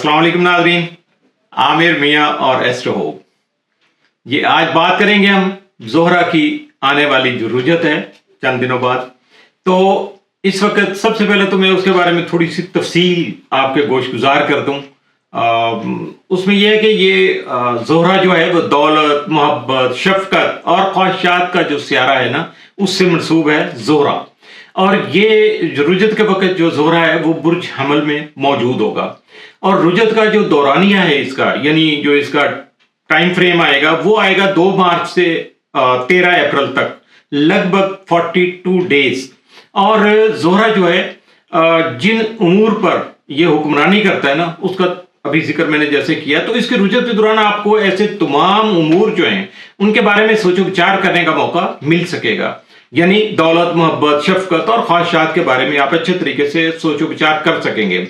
अस्सलाम वालेकुम नाज़रीन, आमिर मियाँ और एस्ट्रो होप। ये आज बात करेंगे हम ज़ोहरा की आने वाली जो रुजत है चंद दिनों बाद। तो इस वक्त सबसे पहले तो मैं उसके बारे में थोड़ी सी तफसील आपके गोशगुजार कर दूं। उसमें यह है कि ये ज़ोहरा जो है वो दौलत, मोहब्बत, शफकत और ख्वाहिशात का जो सियारा है ना, उससे मनसूब है ज़ोहरा। और ये रुजत के वक्त जो ज़ोहरा है वो बुर्ज हमल में मौजूद होगा। और रुजत का जो दौरानिया है इसका, यानी जो इसका टाइम फ्रेम आएगा वो आएगा 2 मार्च से 13 अप्रैल तक, लगभग 42 डेज। और ज़ोहरा जो है जिन उमूर पर यह हुक्मरानी करता है ना, उसका अभी जिक्र मैंने जैसे किया, तो इसके रुजत के दौरान आपको ऐसे तमाम उमूर जो हैं उनके बारे में सोचो विचार करने का मौका मिल सकेगा। यानी दौलत, मोहब्बत, शफकत और ख्वाहिशात के बारे में आप अच्छे तरीके से सोचो विचार कर सकेंगे।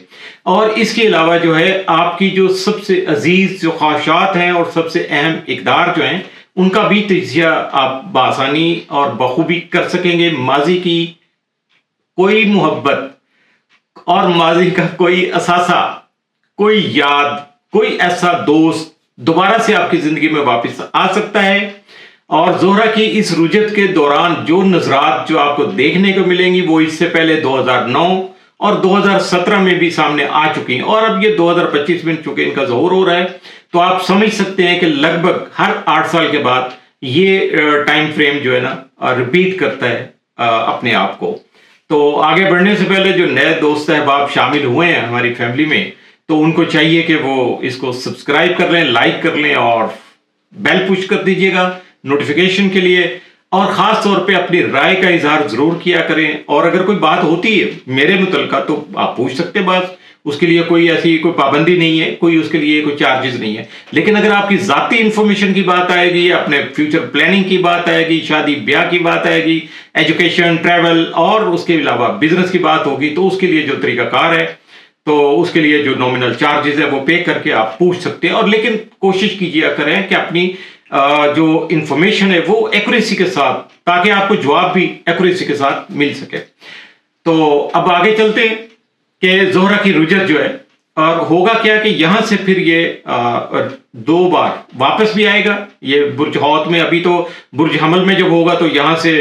और इसके अलावा जो है आपकी जो सबसे अजीज जो ख्वाहिशात हैं और सबसे अहम इकदार जो हैं उनका भी तजिया आप बासानी और बखूबी कर सकेंगे। माजी की कोई मोहब्बत और माजी का कोई असासा, कोई याद, कोई ऐसा दोस्त दोबारा से आपकी जिंदगी में वापस आ सकता है। और ज़ोहरा की इस रुजत के दौरान जो नजरात जो आपको देखने को मिलेंगी वो इससे पहले 2009 और 2017 में भी सामने आ चुकी हैं, और अब ये 2025 में चूंकि इनका ज़ोहर हो रहा है तो आप समझ सकते हैं कि लगभग हर 8 साल के बाद ये टाइम फ्रेम जो है ना रिपीट करता है अपने आप को। तो आगे बढ़ने से पहले जो नए दोस्त अहबाब शामिल हुए हैं हमारी फैमिली में, तो उनको चाहिए कि वो इसको सब्सक्राइब कर लें, लाइक कर लें और बेल पुश कर दीजिएगा नोटिफिकेशन के लिए। और खास तौर पे अपनी राय का इजहार जरूर किया करें। और अगर कोई बात होती है मेरे मुतल्लिका तो आप पूछ सकते हैं बात, उसके लिए कोई ऐसी कोई पाबंदी नहीं है, कोई उसके लिए कोई चार्जेस नहीं है। लेकिन अगर आपकी जाती इंफॉर्मेशन की बात आएगी, अपने फ्यूचर प्लानिंग की बात आएगी, शादी ब्याह की बात आएगी, एजुकेशन, ट्रैवल और उसके अलावा बिजनेस की बात होगी, तो उसके लिए जो तरीकाकार है तो उसके लिए जो नॉमिनल चार्जेस है वो पे करके आप पूछ सकते हैं। और लेकिन कोशिश कीजिए करें कि अपनी जो इंफॉर्मेशन है वो एक्यूरेसी के साथ, ताकि आपको जवाब भी एक्यूरेसी के साथ मिल सके। तो अब आगे चलते हैं कि ज़ोहरा की रुजत जो है और होगा क्या कि यहां से फिर ये 2 बार वापस भी आएगा ये बुर्ज हौत में। अभी तो बुर्ज हमल में जब होगा तो यहां से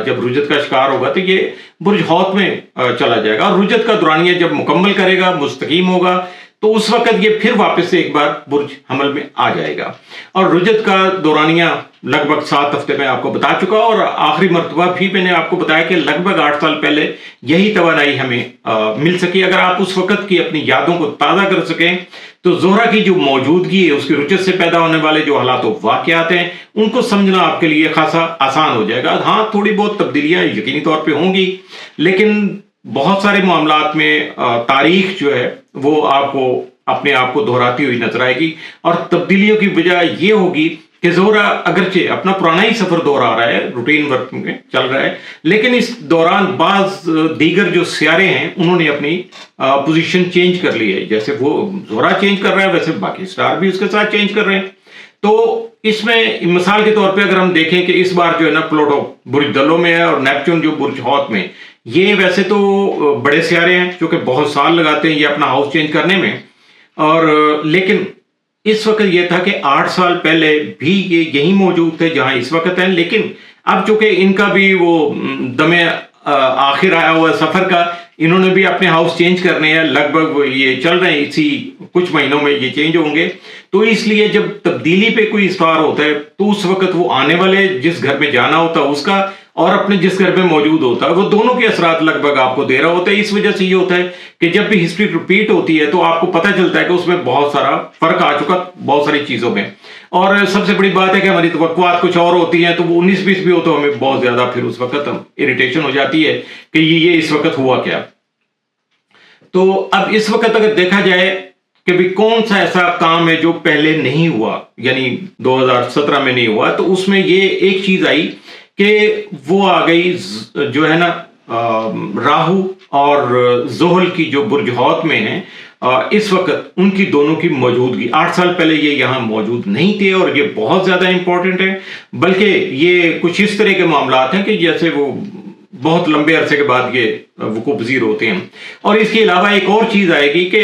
जब रुजत का शिकार होगा तो ये बुर्ज हौत में चला जाएगा। और रुजत का दौरानिया जब मुकम्मल करेगा, मुस्तकीम होगा, तो उस वक्त ये फिर वापस से एक बार बुर्ज हमल में आ जाएगा। और रुजत का दौरानिया लगभग 7 हफ्ते में आपको बता चुका, और आखिरी मरतबा भी मैंने आपको बताया कि लगभग 8 साल पहले यही तवानाई हमें मिल सकी। अगर आप उस वक्त की अपनी यादों को ताज़ा कर सकें तो ज़ोहरा की जो मौजूदगी है, उसकी रुजत से पैदा होने वाले जो हालात वाक़यात हैं उनको समझना आपके लिए खासा आसान हो जाएगा। हाँ, थोड़ी बहुत तब्दीलियाँ यकीनी तौर पर होंगी, लेकिन बहुत सारे मामलात में तारीख जो है वो आपको अपने आप को दोहराती हुई नजर आएगी। और तब्दीलियों की वजह ये होगी कि ज़ोहरा अगरचे अपना पुराना ही सफर दोहरा रहा है, रूटीन वर्क में चल रहा है, लेकिन इस दौरान बाज दीगर जो सियारे हैं उन्होंने अपनी पोजीशन चेंज कर ली है। जैसे वो ज़ोहरा चेंज कर रहा है वैसे बाकी स्टार भी उसके साथ चेंज कर रहे हैं। तो इसमें मिसाल के तौर पे अगर हम देखें कि इस बार जो है ना प्लूटो बुर्ज दलो में है और नेपच्यून जो बुर्ज हौत में, ये वैसे तो बड़े सियारे हैं जो कि बहुत साल लगाते हैं ये अपना हाउस चेंज करने में। और लेकिन इस वक्त ये था कि 8 साल पहले भी ये यही मौजूद थे जहां इस वक्त हैं, लेकिन अब चूंकि इनका भी वो दमे आखिर आया हुआ सफर का, इन्होंने भी अपने हाउस चेंज करने हैं। लगभग ये चल रहे हैं, इसी कुछ महीनों में ये चेंज होंगे। तो इसलिए जब तब्दीली पे कोई इस्तार होता है तो उस वक्त वो आने वाले जिस घर में जाना होता है उसका और अपने जिस घर में मौजूद होता है वो दोनों के असरात लगभग आपको दे रहा होता है। इस वजह से ये होता है कि जब भी हिस्ट्री रिपीट होती है तो आपको पता चलता है कि उसमें बहुत सारा फर्क आ चुका बहुत सारी चीजों में। और सबसे बड़ी बात है कि हमारी तवक्कुआत कुछ और होती हैं, तो वो 19-20 भी हो तो हमें बहुत ज्यादा फिर उस वक्त हम इरिटेशन हो जाती है कि ये इस वक्त हुआ क्या। तो अब इस वक्त अगर देखा जाए कि भी कौन सा ऐसा काम है जो पहले नहीं हुआ, यानी 2017 में नहीं हुआ, तो उसमें ये एक चीज आई कि वो आ गई जो है ना राहु और जोहल की जो बुर्ज हौत में है इस वक्त उनकी दोनों की मौजूदगी। 8 साल पहले ये यहाँ मौजूद नहीं थे और ये बहुत ज्यादा इंपॉर्टेंट है। बल्कि ये कुछ इस तरह के मामलात हैं कि जैसे वो बहुत लंबे अरसे के बाद ये वकूफ़ पज़ीर होते हैं। और इसके अलावा एक और चीज़ आएगी कि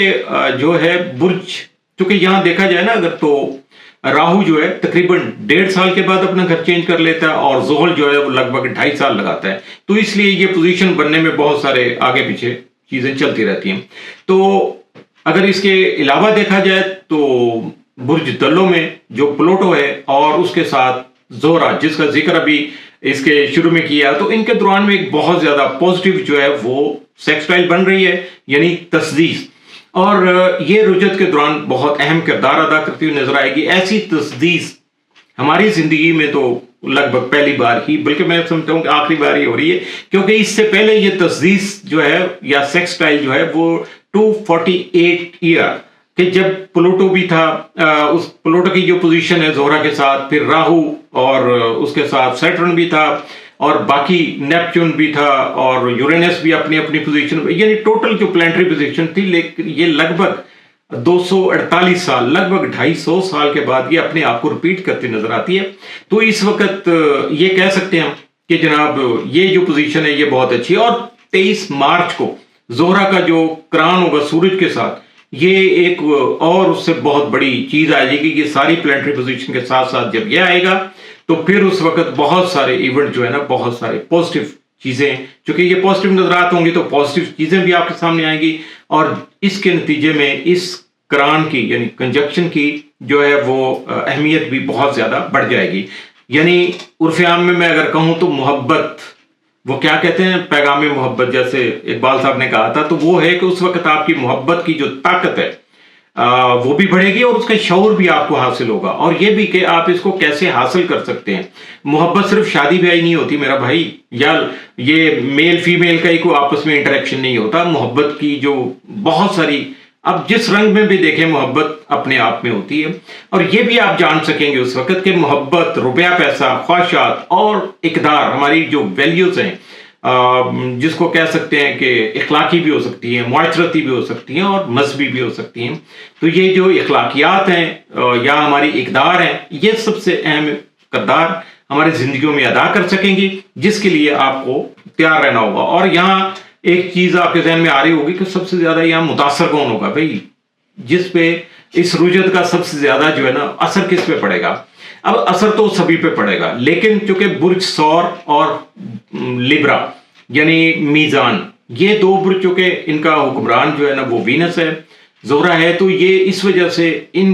जो है बुर्ज, चूंकि यहाँ देखा जाए ना अगर, तो राहु जो है तकरीबन 1.5 साल के बाद अपना घर चेंज कर लेता है और ज़ोहल जो है वो लगभग 2.5 साल लगाता है। तो इसलिए ये पोजीशन बनने में बहुत सारे आगे पीछे चीज़ें चलती रहती हैं। तो अगर इसके अलावा देखा जाए तो बुर्ज दल्लो में जो प्लूटो है और उसके साथ ज़ोहरा, जिसका जिक्र अभी इसके शुरू में किया, तो इनके दौरान में एक बहुत ज्यादा पॉजिटिव जो है वो सेक्सटाइल बन रही है, यानी तस्दीस। और ये रुजत के दौरान बहुत अहम किरदार अदा करती हुई नजर आएगी। ऐसी तस्दीस हमारी जिंदगी में तो लगभग पहली बार ही, बल्कि मैं समझता हूँ कि आखिरी बार ही हो रही है, क्योंकि इससे पहले ये तस्दीस जो है या सेक्सटाइल जो है वो 248 ईयर कि जब प्लूटो भी था, उस प्लूटो की जो पोजीशन है ज़ोहरा के साथ, फिर राहु और उसके साथ सैटर्न भी था, और बाकी नेपच्यून भी था, और यूरेनस भी अपनी अपनी पोजीशन, यानी टोटल जो प्लैनेटरी पोजीशन थी। लेकिन ये लगभग 248 साल, लगभग 250 साल के बाद ये अपने आप को रिपीट करती नजर आती है। तो इस वक्त ये कह सकते हैं कि जनाब ये जो पोजीशन है ये बहुत अच्छी है। और 23 मार्च को ज़ोहरा का जो क्रान होगा सूरज के साथ, ये एक और उससे बहुत बड़ी चीज आ जाएगी कि सारी प्लैनेटरी पोजीशन के साथ साथ जब ये आएगा तो फिर उस वक्त बहुत सारे इवेंट जो है ना, बहुत सारे पॉजिटिव चीजें, क्योंकि ये पॉजिटिव नजरात होंगी तो पॉजिटिव चीजें भी आपके सामने आएंगी। और इसके नतीजे में इस क्रान की यानी कंजक्शन की जो है वो अहमियत भी बहुत ज्यादा बढ़ जाएगी। यानी उर्फ आम में मैं अगर कहूं तो मोहब्बत, वो क्या कहते हैं, पैगाम मोहब्बत, जैसे इकबाल साहब ने कहा था, तो वो है कि उस वक्त आपकी मोहब्बत की जो ताकत है वो भी बढ़ेगी और उसका शऊर भी आपको हासिल होगा। और ये भी कि आप इसको कैसे हासिल कर सकते हैं। मोहब्बत सिर्फ शादी ब्याह नहीं होती मेरा भाई, या ये मेल फीमेल का ही कोई आपस में इंटरेक्शन नहीं होता। मोहब्बत की जो बहुत सारी, अब जिस रंग में भी देखें, मोहब्बत अपने आप में होती है। और ये भी आप जान सकेंगे उस वक्त कि मोहब्बत, रुपया पैसा, ख्वाहिशात और इकदार, हमारी जो वैल्यूज हैं, जिसको कह सकते हैं कि इखलाकी भी हो सकती है, मुआशरती भी हो सकती हैं और मजहबी भी हो सकती हैं। तो ये जो इखलाकियात हैं या हमारी इकदार हैं, ये सबसे अहम किरदार हमारी जिंदगियों में अदा कर सकेंगी, जिसके लिए आपको तैयार रहना होगा। और यहाँ एक चीज आपके जहन में आ रही होगी कि सबसे ज्यादा यहाँ मुतासर कौन होगा भाई, जिस पे इस रुजत का सबसे ज्यादा जो है ना असर किस पे पड़ेगा। अब असर तो सभी पे पड़ेगा, लेकिन चूंकि बुर्ज सौर और लिब्रा यानी मीजान, ये दो बुर्ज चूंकि इनका हुक्मरान जो है ना वो वीनस है, ज़ोहरा है, तो ये इस वजह से इन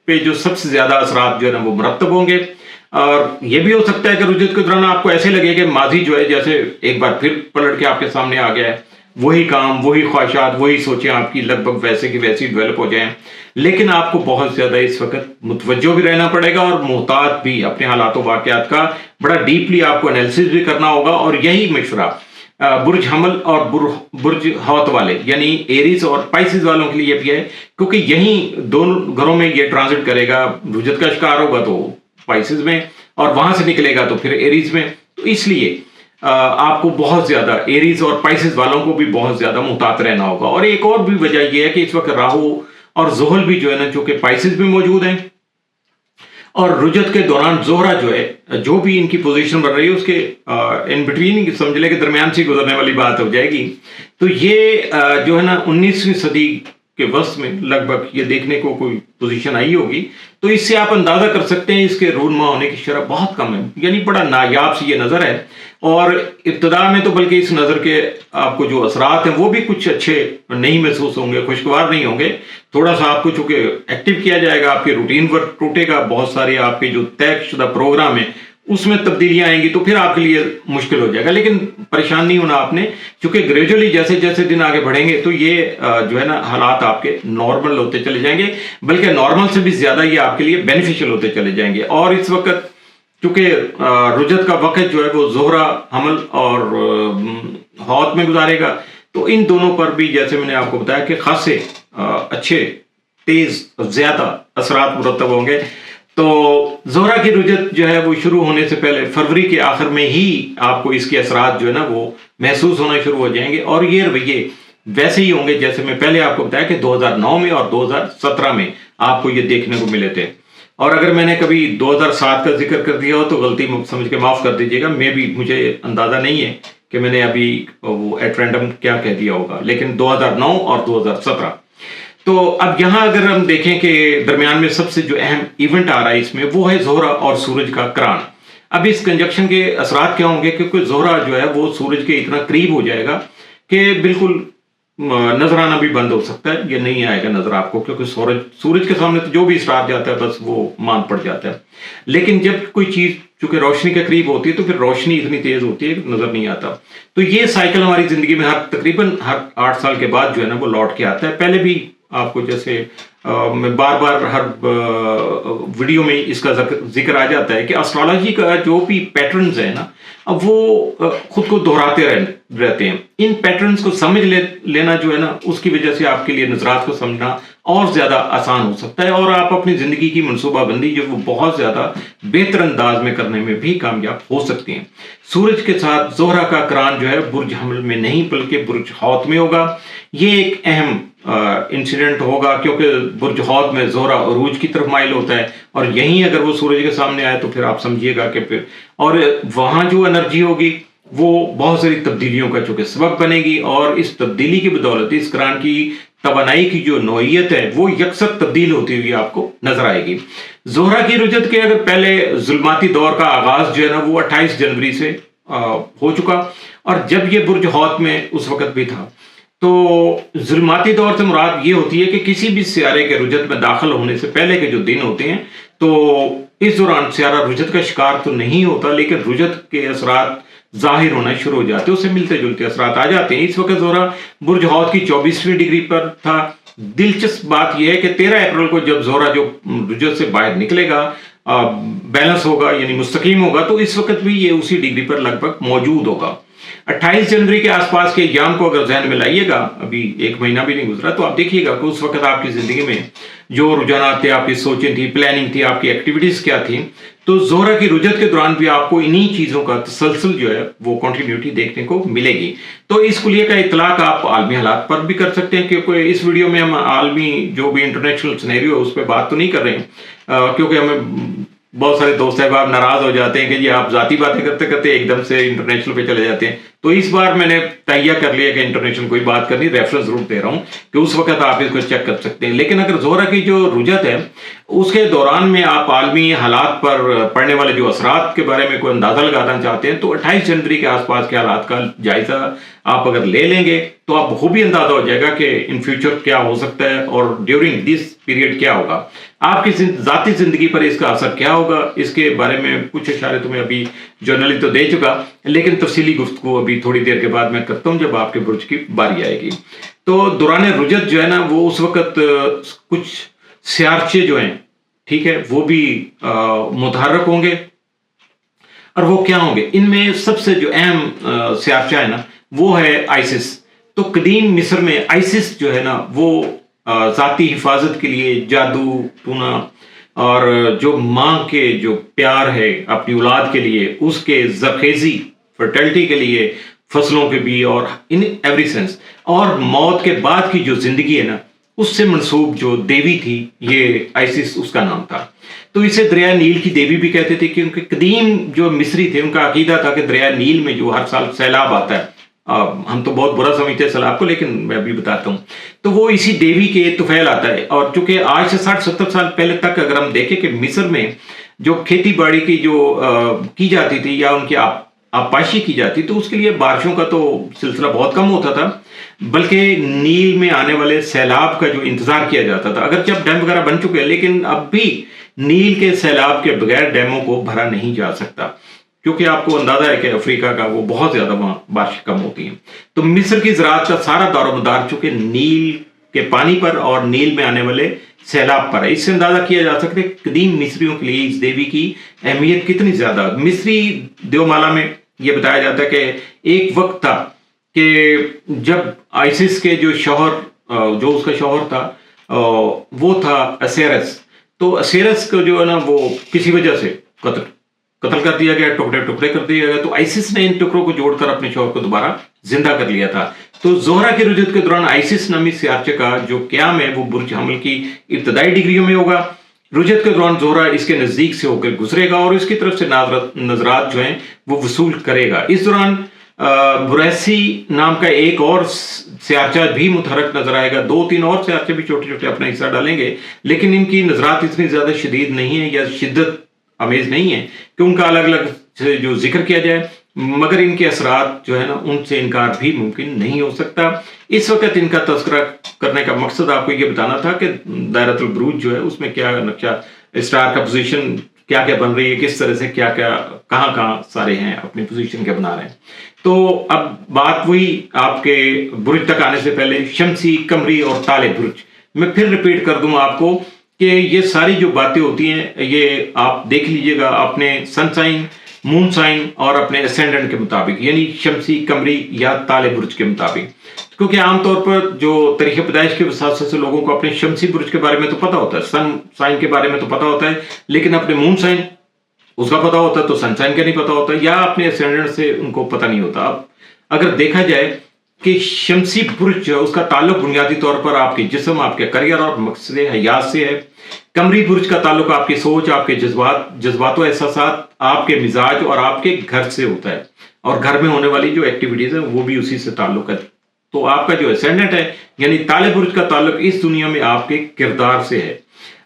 पे जो सबसे ज्यादा असरात जो है ना वो मुरतब होंगे। और ये भी हो सकता है कि रुजत के दौरान आपको ऐसे लगे कि माजी जो है जैसे एक बार फिर पलट के आपके सामने आ गया है, वही काम, वही ख्वाहिशात, वही सोचें आपकी लगभग वैसे की वैसी डेवलप हो जाएं। लेकिन आपको बहुत ज्यादा इस वक्त मुतवज्जो भी रहना पड़ेगा और मोहतात भी अपने हालातों वाकयात का बड़ा डीपली आपको एनालिसिस भी करना होगा। और यही मशवरा बुर्ज हमल और बुर्ज हौत वाले यानी एरीज और पाइसिस वालों के लिए भी है, क्योंकि यही दोनों घरों में ये ट्रांजिट करेगा। रुजत का शिकार होगा तो पाइसिस में, और वहां से निकलेगा तो फिर एरीज में। तो इसलिए आपको बहुत ज्यादा एरीज और पाइसिस वालों को भी बहुत ज्यादा मुहतात रहना होगा। और एक और भी वजह यह है कि इस वक्त राहु और ज़ोहल भी जो है ना, जो कि पाइसिस में मौजूद हैं, और रुजत के दौरान ज़ोहरा जो है, जो भी इनकी पोजीशन बन रही है उसके इन बिटवीन समझ ले के दरमियान से गुजरने वाली बात हो जाएगी। तो ये जो है ना 19वीं सदी के वस्त में लगभग ये देखने को कोई पोजीशन आई होगी। तो इससे आप अंदाजा कर सकते हैं इसके रूनमा होने की शरह बहुत कम है, यानी बड़ा नायाब सी ये नजर है। और इब्तदा में तो बल्कि इस नजर के आपको जो असरात हैं वो भी कुछ अच्छे नहीं महसूस होंगे, खुशगवार नहीं होंगे। थोड़ा सा आपको चूंकि एक्टिव किया जाएगा, आपके रूटीन वर्क टूटेगा, बहुत सारे आपके जो तयशुदा प्रोग्राम है उसमें तब्दीलियां आएंगी, तो फिर आपके लिए मुश्किल हो जाएगा। लेकिन परेशान नहीं होना आपने, क्योंकि ग्रेजुअली जैसे जैसे दिन आगे बढ़ेंगे तो ये जो है ना हालात आपके नॉर्मल होते चले जाएंगे, बल्कि नॉर्मल से भी ज्यादा ये आपके लिए बेनिफिशियल होते चले जाएंगे। और इस वक्त चूंकि रुजत का वक्त जो है वो ज़ोहरा हमल और हौत में गुजारेगा, तो इन दोनों पर भी जैसे मैंने आपको बताया कि खासे अच्छे तेज ज्यादा असरात मुरतब होंगे। तो ज़ोहरा की रुजत जो है वो शुरू होने से पहले फरवरी के आखिर में ही आपको इसके असरात जो है ना वो महसूस होना शुरू हो जाएंगे। और ये रवैये वैसे ही होंगे जैसे मैं पहले आपको बताया कि 2009 में और 2017 में आपको ये देखने को मिले थे। और अगर मैंने कभी 2007 का जिक्र कर दिया हो तो गलती समझ के माफ कर दीजिएगा, मुझे अंदाजा नहीं है کہ میں نے ابھی وہ ایٹ رینڈم کیا کہہ دیا ہوگا، لیکن 2009 اور 2017. تو اب یہاں اگر ہم دیکھیں کہ درمیان میں سب سے جو اہم ایونٹ آ رہا ہے اس میں، وہ ہے زہرہ اور سورج کا کران. اب اس کنجکشن کے اثرات کیا ہوں گے؟ کیونکہ زہرہ جو ہے وہ سورج کے اتنا قریب ہو جائے گا کہ بالکل نظر آنا بھی بند ہو سکتا ہے، یہ نہیں آئے گا نظر آپ کو، کیونکہ سورج کے سامنے تو جو بھی اسٹار جاتا ہے بس وہ مان پڑ جاتا ہے. لیکن جب کوئی چیز چونکہ روشنی کے قریب ہوتی ہے تو پھر روشنی اتنی تیز ہوتی ہے کہ نظر نہیں آتا. تو یہ سائیکل ہماری زندگی میں تقریباً ہر 8 سال کے بعد جو ہے نا وہ لوٹ کے آتا ہے. پہلے بھی آپ کو جیسے میں بار بار ہر ویڈیو میں اس کا ذکر آ جاتا ہے کہ اسٹرالوجی کا جو بھی پیٹرنز ہیں نا، اب وہ خود کو دہراتے رہتے ہیں. ان پیٹرنز کو سمجھ لینا جو ہے نا، اس کی وجہ سے آپ کے لیے نظرات کو سمجھنا اور زیادہ آسان ہو سکتا ہے، اور آپ اپنی زندگی کی منصوبہ بندی جو وہ بہت زیادہ بہتر انداز میں کرنے میں بھی کامیاب ہو سکتے ہیں. سورج کے ساتھ زہرہ کا کران جو ہے برج حمل میں نہیں بلکہ برج حوت میں ہوگا. یہ ایک اہم انسیڈنٹ ہوگا کیونکہ برج حوت میں زہرہ عروج کی طرف مائل ہوتا ہے، اور یہیں اگر وہ سورج کے سامنے آئے تو پھر آپ سمجھیے گا کہ پھر اور وہاں جو انرجی ہوگی وہ بہت ساری تبدیلیوں کا چونکہ سبب بنے گی، اور اس تبدیلی کی بدولت اس کران کی توانائی کی جو نوعیت ہے وہ یکسر تبدیل ہوتی ہوئی آپ کو نظر آئے گی. زہرہ کی رجت کے اگر پہلے ظلماتی دور کا آغاز جو ہے نا وہ 28 جنوری سے ہو چکا، اور جب یہ برج حوت میں اس وقت بھی تھا. تو ظلماتی دور سے مراد یہ ہوتی ہے کہ کسی بھی سیارے کے رجت میں داخل ہونے سے پہلے کے جو دن ہوتے ہیں، تو اس دوران سیارہ رجت کا شکار تو نہیں ہوتا، لیکن رجت کے اثرات ظاہر ہونا شروع ہو جاتے ہیں، اس سے ملتے جلتے اثرات آ جاتے ہیں. اس وقت زہرہ برج حوت کی 24ویں ڈگری پر تھا. دلچسپ بات یہ ہے کہ 13 اپریل کو جب زہرہ جو رجت سے باہر نکلے گا، بیلنس ہوگا یعنی مستقیم ہوگا، تو اس وقت بھی یہ اسی ڈگری پر لگ بھگ موجود ہوگا. 28 جنوری کے آس پاس کے ایام کو اگر ذہن میں لائیے گا، ابھی 1 مہینہ بھی نہیں گزرا، تو آپ دیکھیے گا کہ اس وقت آپ کی زندگی میں جو رجحانات تھے، آپ کی سوچیں تھی، پلاننگ تھی، آپ کی ایکٹیویٹیز کیا تھیں، تو زہرہ کی رجت کے دوران بھی آپ کو انہی چیزوں کا تسلسل جو ہے وہ کنٹینیوٹی دیکھنے کو ملے گی. تو اس کلیے کا اطلاق آپ عالمی حالات پر بھی کر سکتے ہیں، کیونکہ اس ویڈیو میں ہم عالمی جو بھی انٹرنیشنل سینیریو ہے اس پہ بات تو نہیں کر رہے ہیں، کیونکہ ہمیں بہت سارے دوست صاحب ناراض ہو جاتے ہیں کہ جی آپ ذاتی باتیں کرتے کرتے ایک دم سے انٹرنیشنل پہ چلے جاتے ہیں. تو اس بار میں نے تہیہ کر لیا کہ انٹرنیشنل کوئی بات کرنی، ریفرنس ضرور دے رہا ہوں کہ اس وقت آپ اس کو چیک کر سکتے ہیں. لیکن اگر زہرہ کی جو رجت ہے اس کے دوران میں آپ عالمی حالات پر پڑنے والے جو اثرات کے بارے میں کوئی اندازہ لگانا چاہتے ہیں، تو 28 جنوری کے آس پاس کے حالات کا جائزہ آپ اگر لے لیں گے تو آپ کو بھی اندازہ ہو جائے گا کہ ان فیوچر کیا ہو سکتا ہے اور ڈیورنگ دس پیریڈ کیا ہوگا، آپ کی ذاتی زندگی پر اس کا اثر کیا ہوگا. اس کے بارے میں کچھ اشارے تو میں ابھی جرنلی تو دے چکا، لیکن تفصیلی گفتگو ابھی تھوڑی دیر کے بعد میں کرتا ہوں جب آپ کے برج کی باری آئے گی. تو دوران رجت جو ہے نا وہ اس وقت کچھ سیارچے جو ہیں، ٹھیک ہے، وہ بھی متحرک ہوں گے. اور وہ کیا ہوں گے؟ ان میں سب سے جو اہم سیارچہ ہے نا وہ ہے آئسس. تو قدیم مصر میں آئسس جو ہے نا وہ ذاتی حفاظت کے لیے، جادو ٹونا، اور جو ماں کے جو پیار ہے اپنی اولاد کے لیے، اس کے زرخیزی فرٹیلٹی کے لیے، فصلوں کے بھی، اور ان ایوری سینس، اور موت کے بعد کی جو زندگی ہے نا اس سے منسوب جو دیوی تھی، یہ آئسس اس کا نام تھا. تو اسے دریائے نیل کی دیوی بھی کہتے تھے، کیونکہ قدیم جو مصری تھے ان کا عقیدہ تھا کہ دریائے نیل میں جو ہر سال سیلاب آتا ہے، ہم تو بہت برا سمجھتے ہیں سیلاب کو، لیکن میں ابھی بتاتا ہوں، تو وہ اسی دیوی کے طفیل آتا ہے. اور چونکہ آج سے 60-70 سال پہلے تک اگر ہم دیکھیں کہ مصر میں جو کھیتی باڑی کی جو کی جاتی تھی یا ان کی آبپاشی کی جاتی، تو اس کے لیے بارشوں کا تو سلسلہ بہت کم ہوتا تھا، بلکہ نیل میں آنے والے سیلاب کا جو انتظار کیا جاتا تھا. اگر جب ڈیم وغیرہ بن چکے ہیں، لیکن اب بھی نیل کے سیلاب کے بغیر ڈیموں کو بھرا نہیں جا سکتا، کیونکہ آپ کو اندازہ ہے کہ افریقہ کا وہ بہت زیادہ وہاں بارش کم ہوتی ہیں. تو مصر کی زراعت کا سارا دار و مدار چونکہ نیل کے پانی پر اور نیل میں آنے والے سیلاب پر ہے. اس سے اندازہ کیا جا سکتا ہے قدیم مصریوں کے لیے اس دیوی کی اہمیت کتنی زیادہ. مصری دیومالا میں یہ بتایا جاتا ہے کہ ایک وقت تھا کہ جب آئسس کے جو اس کا شوہر تھا وہ تھا اسیرس. تو اسیرس کو جو ہے نا وہ کسی وجہ سے قتل کر دیا گیا، ٹکڑے ٹکڑے کر دیا گیا. تو آئسس نے ان ٹکڑوں کو جوڑ کر اپنے شوہر کو دوبارہ زندہ کر لیا تھا. تو زہرہ کی رجت کے دوران آئسس نامی سیارچے کا جو قیام ہے وہ برج حمل کی ابتدائی ڈگریوں میں ہوگا. رجت کے دوران زہرہ اس کے نزدیک سے ہو کر گزرے گا اور اس کی طرف سے نظرات جو ہیں وہ وصول کرے گا. اس دوران बुरैसी नाम का एक और सियारचा भी मुतहरक नजर आएगा, 2-3 और सियारचे भी छोटे छोटे अपना हिस्सा डालेंगे, लेकिन इनकी नजरात इतनी ज्यादा शदीद नहीं है या शिद्दत अमेज नहीं है कि उनका अलग अलग से जो जिक्र किया जाए, मगर इनके असरात जो है ना उनसे इनकार भी मुमकिन नहीं हो सकता। इस वक्त इनका तस्करा करने का मकसद आपको ये बताना था कि दायरतुल बुरूज जो है उसमें क्या नक्शा, स्टार का पोजीशन क्या क्या बन रही है, किस तरह से क्या क्या कहाँ कहाँ सारे हैं अपनी पोजीशन क्या बना रहे हैं। तो अब बात वही आपके बुरुज तक आने से पहले शमसी, कमरी और ताले बुरुज मैं फिर रिपीट कर दूं आपको कि ये सारी जो बातें होती हैं ये आप देख लीजिएगा अपने सन साइन, मून साइन और अपने असेंडेंट के मुताबिक, यानी शमसी, कमरी या ताले बुरुज के मुताबिक। क्योंकि आमतौर पर जो तरीके पैदाइश के वसात से लोगों को अपने शमसी बुरुज के बारे में तो पता होता है, सन साइन के बारे में तो पता होता है, लेकिन अपने मून साइन उसका पता होता है तो सनसाइन का नहीं पता होता, या अपने असेंडेंट से उनको पता नहीं होता। अब अगर देखा जाए कि शमसी बुर्ज जो है उसका ताल्लुक बुनियादी तौर पर आपके जिस्म, आपके करियर और मकसद हयात से है। कमरी बुर्ज का ताल्लुक आपकी सोच, आपके जज्बात व एहसासात, आपके मिजाज और आपके घर से होता है, और घर में होने वाली जो एक्टिविटीज है वो भी उसी से ताल्लुक है। तो आपका जो असेंडेंट है यानी ताले बुर्ज का ताल्लुक इस दुनिया में आपके किरदार से है,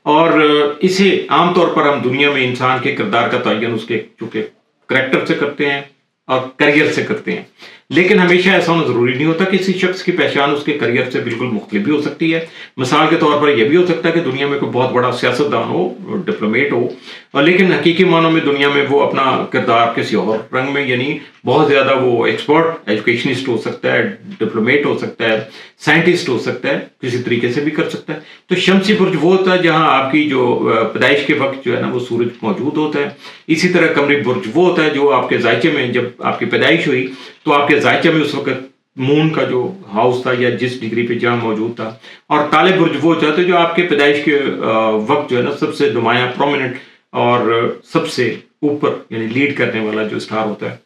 और इसे आमतौर पर हम दुनिया में इंसान के किरदार का तयन उसके चूंकि करैक्टर से करते हैं और करियर से करते हैं। लेकिन हमेशा ऐसा होना जरूरी नहीं होता। किसी शख्स की पहचान उसके करियर से बिल्कुल मुख्तलिफ भी हो सकती है। मिसाल के तौर पर यह भी हो सकता है कि दुनिया में कोई बहुत बड़ा सियासतदान हो, डिप्लोमेट हो, और लेकिन हकीकी मानों में दुनिया में वो अपना किरदार किसी और रंग में, यानी बहुत ज्यादा वो एक्सपर्ट एजुकेशनिस्ट हो सकता है, डिप्लोमेट हो सकता है, साइंटिस्ट हो सकता है, किसी तरीके से भी कर सकता है। तो शमसी बुर्ज वो होता है जहां आपकी जो पैदाइश के वक्त जो है ना वो सूरज मौजूद होता है। इसी तरह कमरी बुर्ज वो होता है जो आपके जायचे में, जब आपकी पैदाइश हुई तो आपके जायचे में उस वक्त मून का जो हाउस था या जिस डिग्री पे जहां मौजूद था। और ताले बुर्ज वो होता है जो आपके पैदाइश के वक्त जो है ना सबसे नुमाया, प्रोमिनेंट और सबसे ऊपर यानी लीड करने वाला जो स्टार होता है।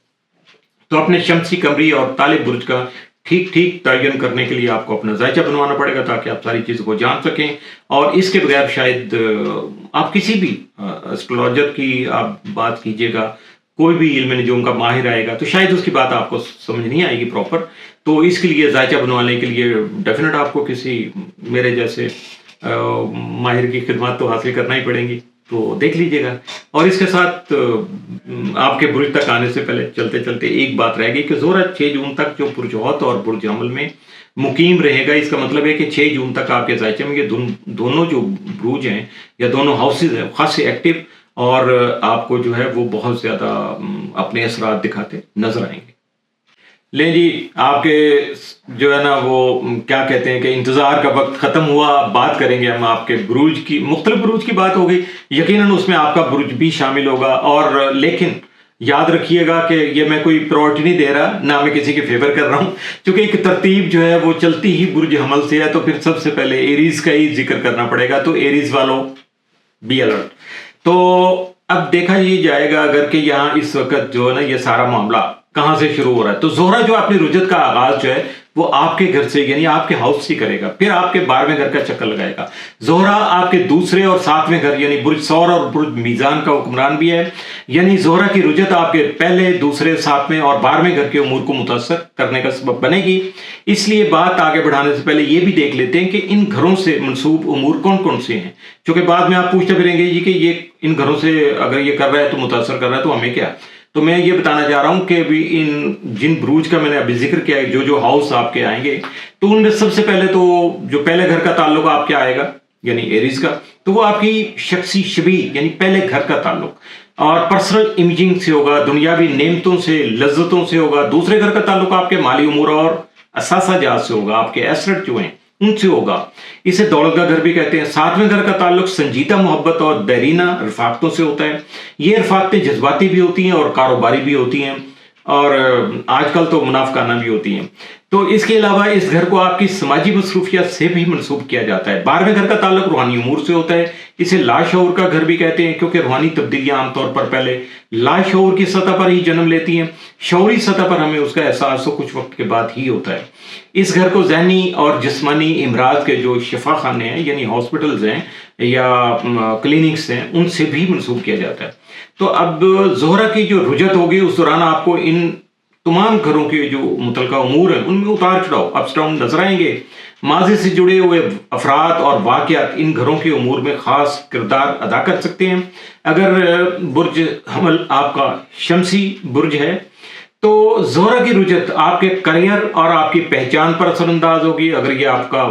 तो अपने शमसी, कमरी और ताले बुर्ज का ठीक ठीक तयन करने के लिए आपको अपना जायचा बनवाना पड़ेगा ताकि आप सारी चीज़ों को जान सकें। और इसके बगैर शायद आप किसी भी एस्ट्रोलॉजर की आप बात कीजिएगा, कोई भी इल्म नजूम का माहिर आएगा तो शायद उसकी बात आपको समझ नहीं आएगी प्रॉपर। तो इसके लिए जायचा बनवाने के लिए डेफिनेट आपको किसी मेरे जैसे माहिर की खिदमत तो हासिल करना ही पड़ेंगी। तो देख लीजिएगा। और इसके साथ आपके बुर्ज तक आने से पहले चलते चलते एक बात रह गई कि ज़ोहरा 6 जून तक जो बुर्ज हौत और बुर्ज हमल में मुकीम रहेगा। इसका मतलब है कि 6 जून तक आपके जायचे में ये दोनों जो बुर्ज हैं या दोनों हाउसेज हैं खास एक्टिव, और आपको जो है वो बहुत ज़्यादा अपने असरात दिखाते नजर आएंगे। ले जी, आपके जो है ना वो क्या कहते हैं कि इंतज़ार का वक्त ख़त्म हुआ। बात करेंगे हम आपके बुरूज की, मुख्तलिफ बुरूज की बात होगी, यकीनन उसमें आपका बुरूज भी शामिल होगा। और लेकिन याद रखिएगा कि ये मैं कोई प्रायोरिटी नहीं दे रहा, ना मैं किसी के फेवर कर रहा हूँ, क्योंकि एक तरतीब जो है वो चलती ही बुर्ज हमल से है। तो फिर सबसे पहले एरीज का ही जिक्र करना पड़ेगा। तो एरीज वालों बी अलर्ट। तो अब देखा ये जाएगा अगर कि यहाँ इस वक्त जो है ना ये सारा मामला कहां से शुरू हो रहा है। तो ज़ोहरा जो अपनी रुजत का आगाज जो है वो आपके घर से यानी आपके हाउस से करेगा, फिर आपके 12वें घर का चक्कर लगाएगा। ज़ोहरा आपके दूसरे और 7वें घर यानी बुर्ज सौर और बुर्ज मीज़ान का हुक्मरान भी है। यानी ज़ोहरा की रुजत आपके पहले, दूसरे, 7वें और 12वें घर के उमूर को मुतासर करने का सबब बनेगी। इसलिए बात आगे बढ़ाने से पहले ये भी देख लेते हैं कि इन घरों से मनसूब उमूर कौन कौन से हैं, क्योंकि बाद में आप पूछते फिरेंगे जी कि ये इन घरों से अगर ये कर रहा है तो मुतासर कर रहा है तो हमें क्या। तो मैं ये बताना चाह रहा हूं कि अभी इन जिन बुरूज का मैंने अभी जिक्र किया है, जो हाउस आपके आएंगे, तो उनमें सबसे पहले तो जो पहले घर का ताल्लुक आपके आएगा यानी एरीज का, तो वो आपकी शख्सी शबी यानी पहले घर का ताल्लुक और पर्सनल इमेजिंग से होगा, दुनियावी नेमतों से, लज्जतों से होगा। दूसरे घर का ताल्लुक आपके माली उमूर और असासा जात से होगा, आपके एसेट जो हैं उनसे होगा। इसे दौलत का घर भी कहते हैं। 7वें घर का ताल्लुक संजीदा मोहब्बत और देरीना रफाकतों से होता है। ये रफाकतें जज्बाती भी होती हैं और कारोबारी भी होती हैं, और आजकल तो मुनाफकाना भी होती हैं। तो इसके अलावा इस घर को आपकी समाजी मसरूफियत से भी मंसूब किया जाता है। 12वें घर का ताल्लुक रूहानी उमूर से होता है। इसे लाशऊर का घर भी कहते हैं, क्योंकि रूहानी तब्दीलियां आमतौर पर पहले लाशऊर की सतह पर ही जन्म लेती हैं। शौरी सतह पर हमें उसका एहसास तो कुछ वक्त के बाद ही होता है। इस घर को ज़हनी और जिस्मानी इमराज के जो शिफा खाने हैं यानी हॉस्पिटल्स हैं या क्लिनिक्स हैं उनसे भी मंसूब किया जाता है। तो अब ज़ोहरा की जो रुजत होगी उस दौरान आपको इन तमाम घरों के जो मुतलका उमूर हैं उनमें उतार चढ़ाव अप्स डाउन नजर आएंगे। माजी से जुड़े हुए अफराद और वाक़यात इन घरों के उमूर में ख़ास किरदार अदा कर सकते हैं। अगर बुर्ज हमल आपका शमसी बुर्ज है तो ज़ोहरा की रुजत आपके करियर और आपकी पहचान पर असरअंदाज होगी। अगर ये आपका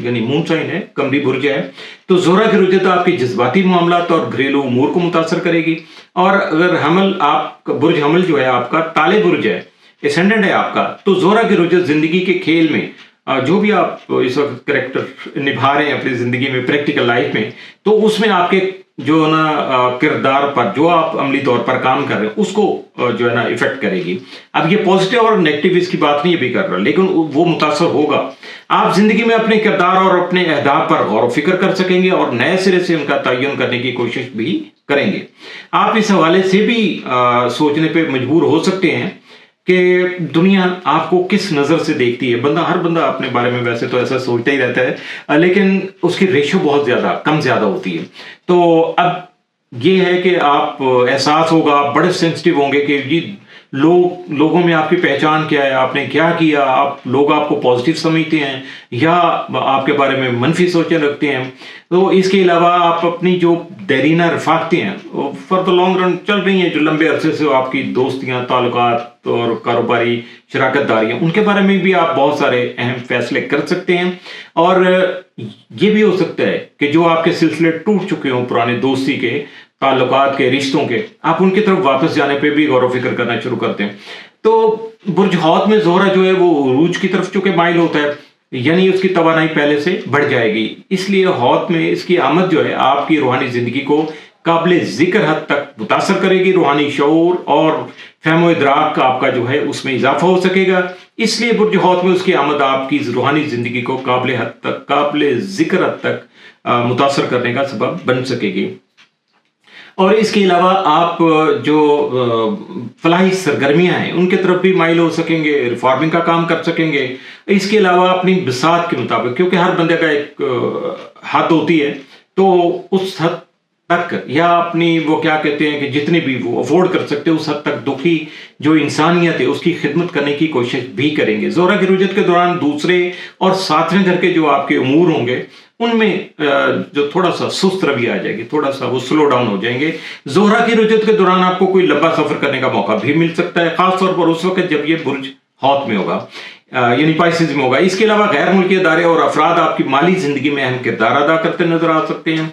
यानी मून साइन है, कमरी बुर्ज है, तो ज़ोहरा की रुजत आपकी जज्बाती मामलात और घरेलू उमूर को मुतासर करेगी। और अगर हमल आप बुर्ज हमल जो है आपका ताले बुर्ज है, एसेंडेंट है आपका, तो ज़ोहरा की रुजत जिंदगी के खेल में जो भी आप इस वक्त करेक्टर निभा रहे हैं अपनी जिंदगी में, प्रैक्टिकल लाइफ में, तो उसमें आपके जो है ना किरदार पर जो आप अमली तौर पर काम कर रहे हैं उसको जो है ना इफेक्ट करेगी। अब ये पॉजिटिव और नेगेटिव इसकी बात नहीं भी कर रहा, लेकिन वो मुतासर होगा। आप जिंदगी में अपने किरदार और अपने अहदाफ पर गौर फिक्र कर सकेंगे और नए सिरे से उनका तयन करने की कोशिश भी करेंगे। आप इस हवाले से भी सोचने पे मजबूर हो सकते हैं कि दुनिया आपको किस नज़र से देखती है। हर बंदा अपने बारे में वैसे तो ऐसा सोचता ही रहता है, लेकिन उसकी रेशियो बहुत ज़्यादा कम ज़्यादा होती है। तो अब ये है कि आप एहसास होगा, आप बड़े सेंसिटिव होंगे कि जी लोगों में आपकी पहचान क्या है, आपने क्या किया, लोग आपको पॉजिटिव समझते हैं या आपके बारे में मनफी सोचें रखते हैं। तो इसके अलावा आप अपनी जो देरीना रफाकतें हैं फॉर द लॉन्ग रन चल रही हैं, जो लंबे अरसे से आपकी दोस्तियां, ताल्लुकात और कारोबारी शराकत दारियां, उनके बारे में भी आप बहुत सारे अहम फैसले कर सकते हैं। और ये भी हो सकता है कि जो आपके सिलसिले टूट चुके हों, पुराने दोस्ती के, ताल्लुकात के, रिश्तों के, आप उनकी तरफ वापस जाने पे भी गौर फिक्र करना शुरू करते हैं। तो बुर्ज हौत में ज़ोहरा जो है वो उरूज की तरफ चूंकि माइल होता है, यानी उसकी तवानाई पहले से बढ़ जाएगी। इसलिए हौत में इसकी आमद जो है आपकी रूहानी जिंदगी को काबिल जिक्र हद तक मुतासर करेगी। रूहानी शऊर और फहमो इदराक का आपका जो है उसमें इजाफा हो सकेगा। इसलिए बुर्ज हौत में उसकी आमद आपकी रूहानी जिंदगी को काबिल जिक्र हद तक मुतासर करने का सबब बन सकेगी। और इसके अलावा आप जो फलाही सरगर्मियां हैं उनके तरफ भी माइल हो सकेंगे, रिफॉर्मिंग का काम कर सकेंगे। इसके अलावा अपनी बिसात के मुताबिक, क्योंकि हर बंदे का एक हद होती है, तो उस हद तक या अपनी वो क्या कहते हैं कि जितनी भी वो अफोर्ड कर सकते हैं उस हद तक दुखी जो इंसानियत है उसकी खिदमत करने की कोशिश भी करेंगे। ज़ोहरा की रुजत के दौरान दूसरे और सातवें घर के जो आपके उमूर होंगे उनमें जो थोड़ा सा सुस्त रवि आ जाएगी, थोड़ा सा वो स्लो डाउन हो जाएंगे। ज़ोहरा की रुजत के दौरान आपको कोई लंबा सफर करने का मौका भी मिल सकता है, खासतौर पर उस वक्त जब ये बुर्ज हौत में होगा, यानी पाइसेस में होगा। इसके अलावा गैर मुल्की अदारे और अफराद आपकी माली जिंदगी में अहम किरदार अदा करते नजर आ सकते हैं।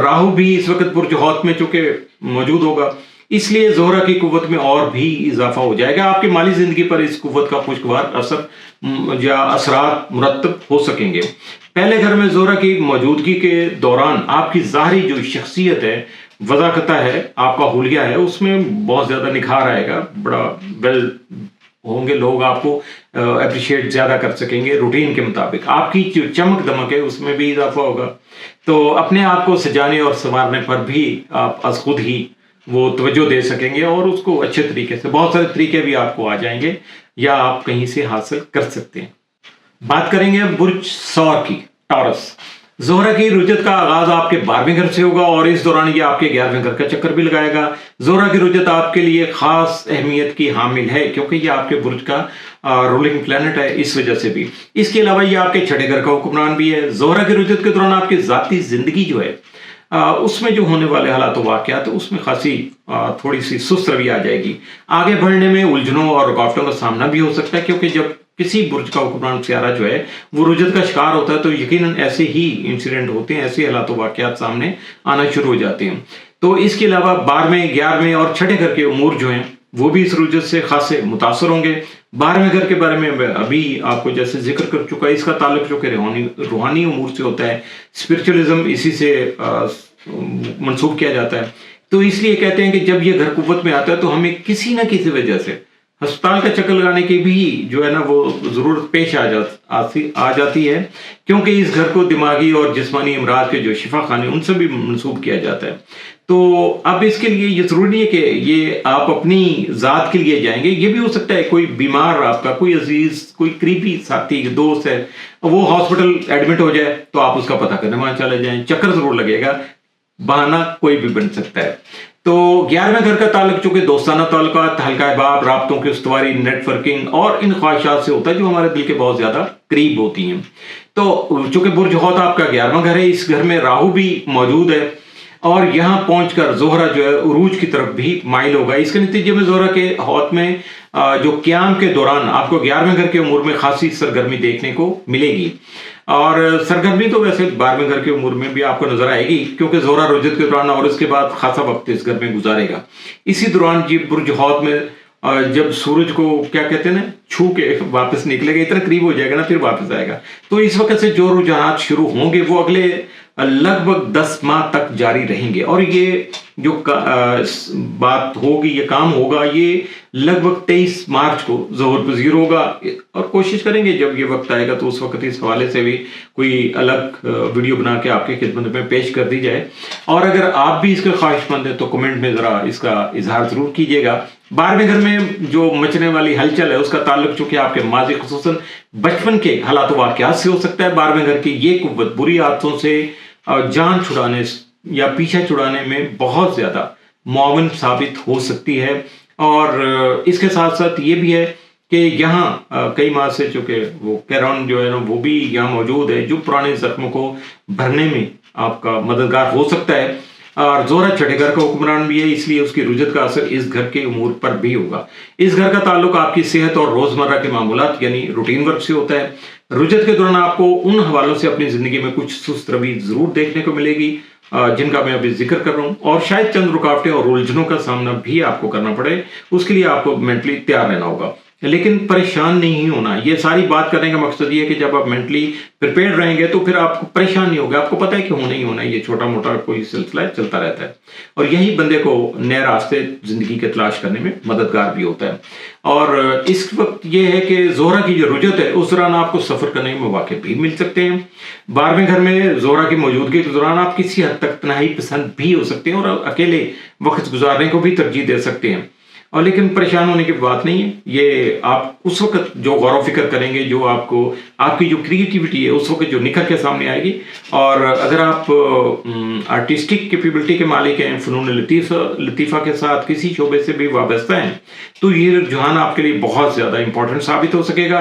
राहु भी इस वक्त बुर्ज हौत में चूंकि मौजूद होगा, इसलिए ज़ोहरा की कुव्वत में और भी इजाफा हो जाएगा। आपकी माली जिंदगी पर इस कुव्वत का खुशगवार असर या असरात मुरतब हो सकेंगे। पहले घर में ज़ोहरा की मौजूदगी के दौरान आपकी ज़ाहरी जो शख्सियत है, वज़ाकता है, आपका हुलिया है, उसमें बहुत ज़्यादा निखार आएगा। बड़ा वेल होंगे लोग, आपको अप्रिशिएट ज़्यादा कर सकेंगे रूटीन के मुताबिक। आपकी जो चमक दमक है उसमें भी इजाफा होगा। तो अपने आप को सजाने और संवारने पर भी आप अज खुद ही वो तवज्जो दे सकेंगे और उसको अच्छे तरीके से, बहुत सारे तरीके भी आपको आ जाएंगे या आप कहीं से हासिल कर सकते हैं। बात करेंगे बुर्ज सौर की, टॉरस। ज़ोहरा की रुजत का आगाज आपके 12वें घर से होगा और इस दौरान ये आपके 11वें घर का चक्कर भी लगाएगा। ज़ोहरा की रुजत आपके लिए खास अहमियत की हामिल है क्योंकि ये आपके बुर्ज का रूलिंग प्लैनेट है, इस वजह से भी। इसके अलावा ये आपके छठे घर का हुक्मरान भी है। ज़ोहरा की रुजत के दौरान आपकी ज़ाती जिंदगी जो है उसमें जो होने वाले हालात वाक़यात उसमें खासी थोड़ी सी सुस्त रवि आ जाएगी। आगे बढ़ने में उलझनों और रुकावटों का सामना भी हो सकता है क्योंकि जब किसी बुर्ज का हुक्मरान सियारा जो है वो रुजत का शिकार होता है तो यकीनन ऐसे ही इंसिडेंट होते हैं, ऐसे हालात वाक़यात सामने आना शुरू हो जाते हैं। तो इसके अलावा 12वें, 11वें और छठे घर के उमूर जो हैं वो भी इस रुजत से खासे मुतासर होंगे। 12वें घर के बारे में अभी आपको जैसे जिक्र कर चुका है, इसका ताल्लुक जो कि रूहानी उमूर से होता है, स्पिरिचुअलिज्म इसी से मंसूब किया जाता है। तो इसलिए कहते हैं कि जब ये घर कुव्वत में आता है तो हमें किसी न किसी वजह से अस्पताल का चक्कर लगाने की भी जो है ना वो जरूरत पेश आ जाती है क्योंकि इस घर को दिमागी और जिस्मानी इमराज के जो शिफा खाने उनसे भी मंसूब किया जाता है। तो अब इसके लिए ये जरूरी नहीं है कि ये आप अपनी ज़ात के लिए जाएंगे, ये भी हो सकता है कोई बीमार आपका कोई अजीज, कोई करीबी साथी दोस्त है, वो हॉस्पिटल एडमिट हो जाए तो आप उसका पता करने वहां चले जाएं। चक्कर जरूर लगेगा, बहाना कोई भी बन सकता है। तो 11वें घर का ताल्लुक चूंकि दोस्ताना ताल्लुकात, हल्का अहबाब, राब्तों की उस्तवारी, नेटवर्किंग और इन ख्वाहिशात से होता है जो हमारे दिल के बहुत ज्यादा करीब होती हैं। तो चूंकि बुर्ज हौत आपका 11वां घर है, इस घर में राहु भी मौजूद है और यहाँ पहुंचकर जोहरा जो है उरूज की तरफ भी माइल होगा। इसके नतीजे में जोहरा के हौत में जो क्याम के दौरान आपको 11वें घर के उमूर में खासी सरगर्मी देखने को मिलेगी। और सरगर्मी तो वैसे 12वें घर के उमूर में भी आपको नजर आएगी, क्योंकि जोहरा रुजत के दौरान और इसके बाद खासा वक्त इस घर में गुजारेगा। इसी दौरान जी बुर्ज हौत में जब सूरज को क्या कहते हैं ना छू के वापस निकलेगा, इतना करीब हो जाएगा ना फिर वापस आएगा। तो इस वक्त से जो रुझानात शुरू होंगे वो अगले लगभग 10 माह तक जारी रहेंगे और ये जो बात होगी, ये काम होगा, ये लगभग 23 मार्च को ज़ोहर पजीर होगा। और कोशिश करेंगे जब ये वक्त आएगा तो उस वक्त इस हवाले से भी कोई अलग वीडियो बना के आपकी खिदमत में पेश कर दी जाए। और अगर आप भी इसके ख्वाहिशमंद हैं तो कमेंट में ज़रा इसका इजहार ज़रूर कीजिएगा। 12वें घर में जो मचने वाली हलचल है उसका ताल्लुक चूंकि आपके माजी खुसूसन बचपन के हालात वाक़यात से हो सकता है। 12वें घर की ये कुव्वत बुरी आदतों से जान छुड़ाने या पीछा छुड़ाने में बहुत ज्यादा मुआविन साबित हो सकती है। और इसके साथ साथ ये भी है कि यहाँ कई माह से चूंकि वो कैरॉन जो है ना वो भी यहाँ मौजूद है, जो पुराने जख्मों को भरने में आपका मददगार हो सकता है। और जोहरा छठे घर का हुक्मरान भी है, इसलिए उसकी रुजत का असर इस घर के उमूर पर भी होगा। इस घर का ताल्लुक आपकी सेहत और रोजमर्रा के मामूलात यानी रूटीन वर्क से होता है। रुजत के दौरान आपको उन हवालों से अपनी जिंदगी में कुछ सुस्त रवि जरूर देखने को मिलेगी जिनका मैं अभी जिक्र कर रहा हूँ, और शायद चंद रुकावटें और उलझनों का सामना भी आपको करना पड़े। उसके लिए आपको मेंटली तैयार रहना होगा, लेकिन परेशान नहीं होना। ये सारी बात करने का मकसद ये है कि जब आप मेंटली प्रिपेयर्ड रहेंगे तो फिर आपको परेशान नहीं होगा। आपको पता है कि होना ही होना है, ये छोटा मोटा कोई सिलसिला चलता रहता है और यही बंदे को नए रास्ते जिंदगी के तलाश करने में मददगार भी होता है। और इस वक्त ये है कि जोहरा की जो रुजत है उस दौरान आपको सफर करने के मौके भी मिल सकते हैं। 12वें घर में जोहरा की मौजूदगी के दौरान आप किसी हद तक तन्हाई पसंद भी हो सकते हैं और अकेले वक्त गुजारने को भी तरजीह दे सकते हैं। और लेकिन परेशान होने की बात नहीं है, ये आप उस वक्त जो गौर फिक्र करेंगे, जो आपको आपकी जो क्रिएटिविटी है उस वक्त जो निखर के सामने आएगी। और अगर आप आर्टिस्टिक कैपेबिलिटी के मालिक हैं, फ़नून लतीफ़ा के साथ किसी शोबे से भी वाबस्ता हैं, तो ये रुझान आपके लिए बहुत ज़्यादा इंपॉर्टेंट साबित हो सकेगा।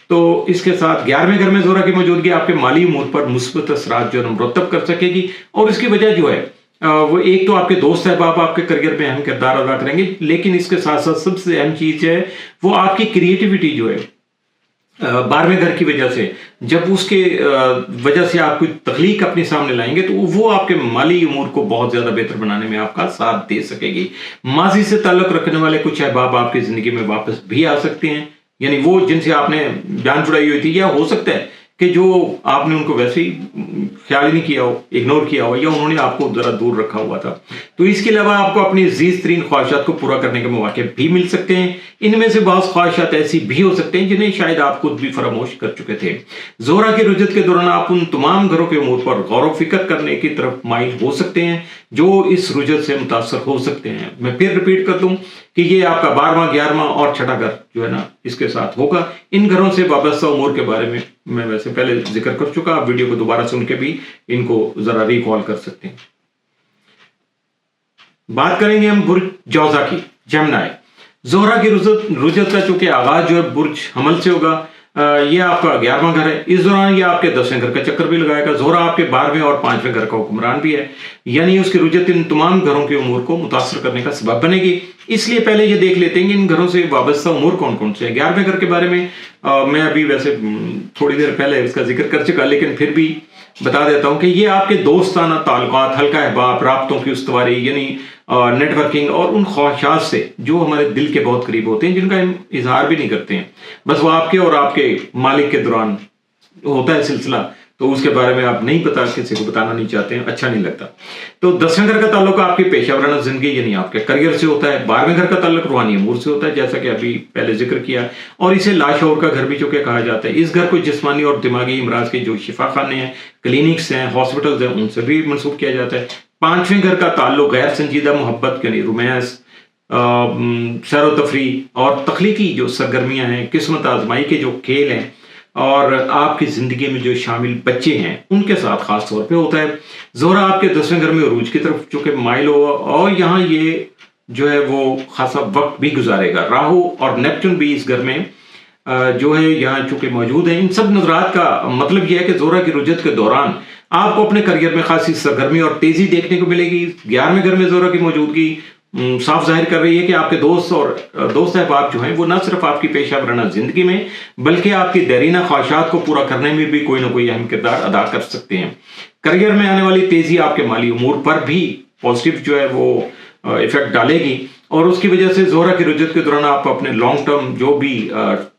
तो इसके साथ 11वें घर में जोहरा की मौजूदगी आपके माली उमूर पर मुस्बत असरात जो मुरतब कर सकेगी। और इसकी वजह जो है वो एक तो आपके दोस्त है बाप आपके करियर में अहम किरदार अदा करेंगे, लेकिन इसके साथ साथ सबसे अहम चीज है वो आपकी क्रिएटिविटी जो है 12वें घर की वजह से, जब उसके वजह से आप कोई तख्लीक अपने सामने लाएंगे तो वो आपके माली उमूर को बहुत ज्यादा बेहतर बनाने में आपका साथ दे सकेगी। माजी से ताल्लुक रखने वाले कुछ अहबाब आपकी जिंदगी में वापस भी आ सकते हैं, यानी वो जिनसे आपने जान छुड़ाई हुई थी, या हो सकता है कि जो आपने उनको वैसे ही ख्याल ही नहीं किया हो, इग्नोर किया हो, या उन्होंने आपको जरा दूर रखा हुआ था। तो इसके अलावा आपको अपनी अजीज तरीन ख्वाहिशात को पूरा करने के मौके भी मिल सकते हैं। इनमें से बहुत ख्वाहिशात ऐसी भी हो सकते हैं जिन्हें शायद आप खुद भी फरामोश कर चुके थे। जोहरा की रुजत के दौरान आप उन तमाम घरों के उमूर पर गौर फिक्र करने की तरफ माइल हो सकते हैं जो इस रुजत से मुतासर हो सकते हैं। मैं फिर रिपीट कर दूं कि ये आपका 12वां, 11वां और छठा घर जो है ना इसके साथ होगा। इन घरों से वाबस्ता उमूर के बारे में मैं वैसे पहले जिक्र कर चुका, आप वीडियो को दोबारा सुन के भी इनको जरा रिकॉल कर सकते हैं। बात करेंगे हम बुर्ज जौजा की, जमनाय। जोहरा की रुजत का चूंकि आगाज जो है बुर्ज हमल से होगा, ये आपका 11वां घर है। इस दौरान ये आपके 10वें घर का चक्कर भी लगाएगा। जोहरा आपके 12वें और 5वें घर का हुक्मरान भी है, यानी उसकी रुजत इन तमाम घरों के उमूर को मुतासर करने का सबब बनेगी। इसलिए पहले ये देख लेते हैं कि इन घरों से वाबस्ता उमूर कौन कौन से हैं। 11वें घर के बारे में मैं अभी वैसे थोड़ी देर पहले इसका जिक्र कर चुका, लेकिन फिर भी बता देता हूं कि ये आपके दोस्ताना ताल्लुकात, हल्का अहबाब, राब्तों की उस्तवारी यानी नेटवर्किंग और उन ख्वाहिशात से जो हमारे दिल के बहुत करीब होते हैं, जिनका हम इजहार भी नहीं करते हैं, बस वो आपके और आपके मालिक के दौरान होता है सिलसिला, तो उसके बारे में आप नहीं पता, किसी को बताना नहीं चाहते हैं, अच्छा नहीं लगता। तो 10वें घर का ताल्लुक आपकी पेशा जिंदगी यानी आपके करियर से होता है। 12वें घर का ताल्लुक रूहानी अमूर से होता है, जैसा कि अभी पहले जिक्र किया, और इसे लाशऊर का घर भी चूंकि कहा जाता है। इस घर को जिस्मानी और दिमागी इमराज के जो शिफा खाने हैं, क्लिनिक्स हैं, हॉस्पिटल्स हैं, उनसे भी मनसूब किया जाता है। 5वें घर का ताल्लुक गैर संजीदा मोहब्बत यानी रोमांस, सैर व तफरी और तख्लीकी जो सरगर्मियां हैं, किस्मत आजमाई के जो खेल हैं, اور آپ کی زندگی میں جو شامل بچے ہیں ان کے ساتھ خاص طور پہ ہوتا ہے. زہرہ آپ کے 10ویں گھر میں عروج کی طرف چونکہ مائل ہوا اور یہاں یہ جو ہے وہ خاصا وقت بھی گزارے گا. راہو اور نیپچون بھی اس گھر میں جو ہے یہاں چونکہ موجود ہیں. ان سب نظرات کا مطلب یہ ہے کہ زہرہ کی رجت کے دوران آپ کو اپنے کریئر میں خاصی سرگرمی اور تیزی دیکھنے کو ملے گی. 11ویں گھر میں زہرہ کی موجودگی صاف ظاہر کر رہی ہے کہ آپ کے دوست اور دوست احباب جو ہیں وہ نہ صرف آپ کی پیشہ ورانہ زندگی میں بلکہ آپ کی دیرینہ خواہشات کو پورا کرنے میں بھی کوئی نہ کوئی اہم کردار ادا کر سکتے ہیں. کریئر میں آنے والی تیزی آپ کے مالی امور پر بھی پازیٹیو جو ہے وہ ایفیکٹ ڈالے گی اور اس کی وجہ سے زہرہ کی رجت کے دوران آپ اپنے لانگ ٹرم جو بھی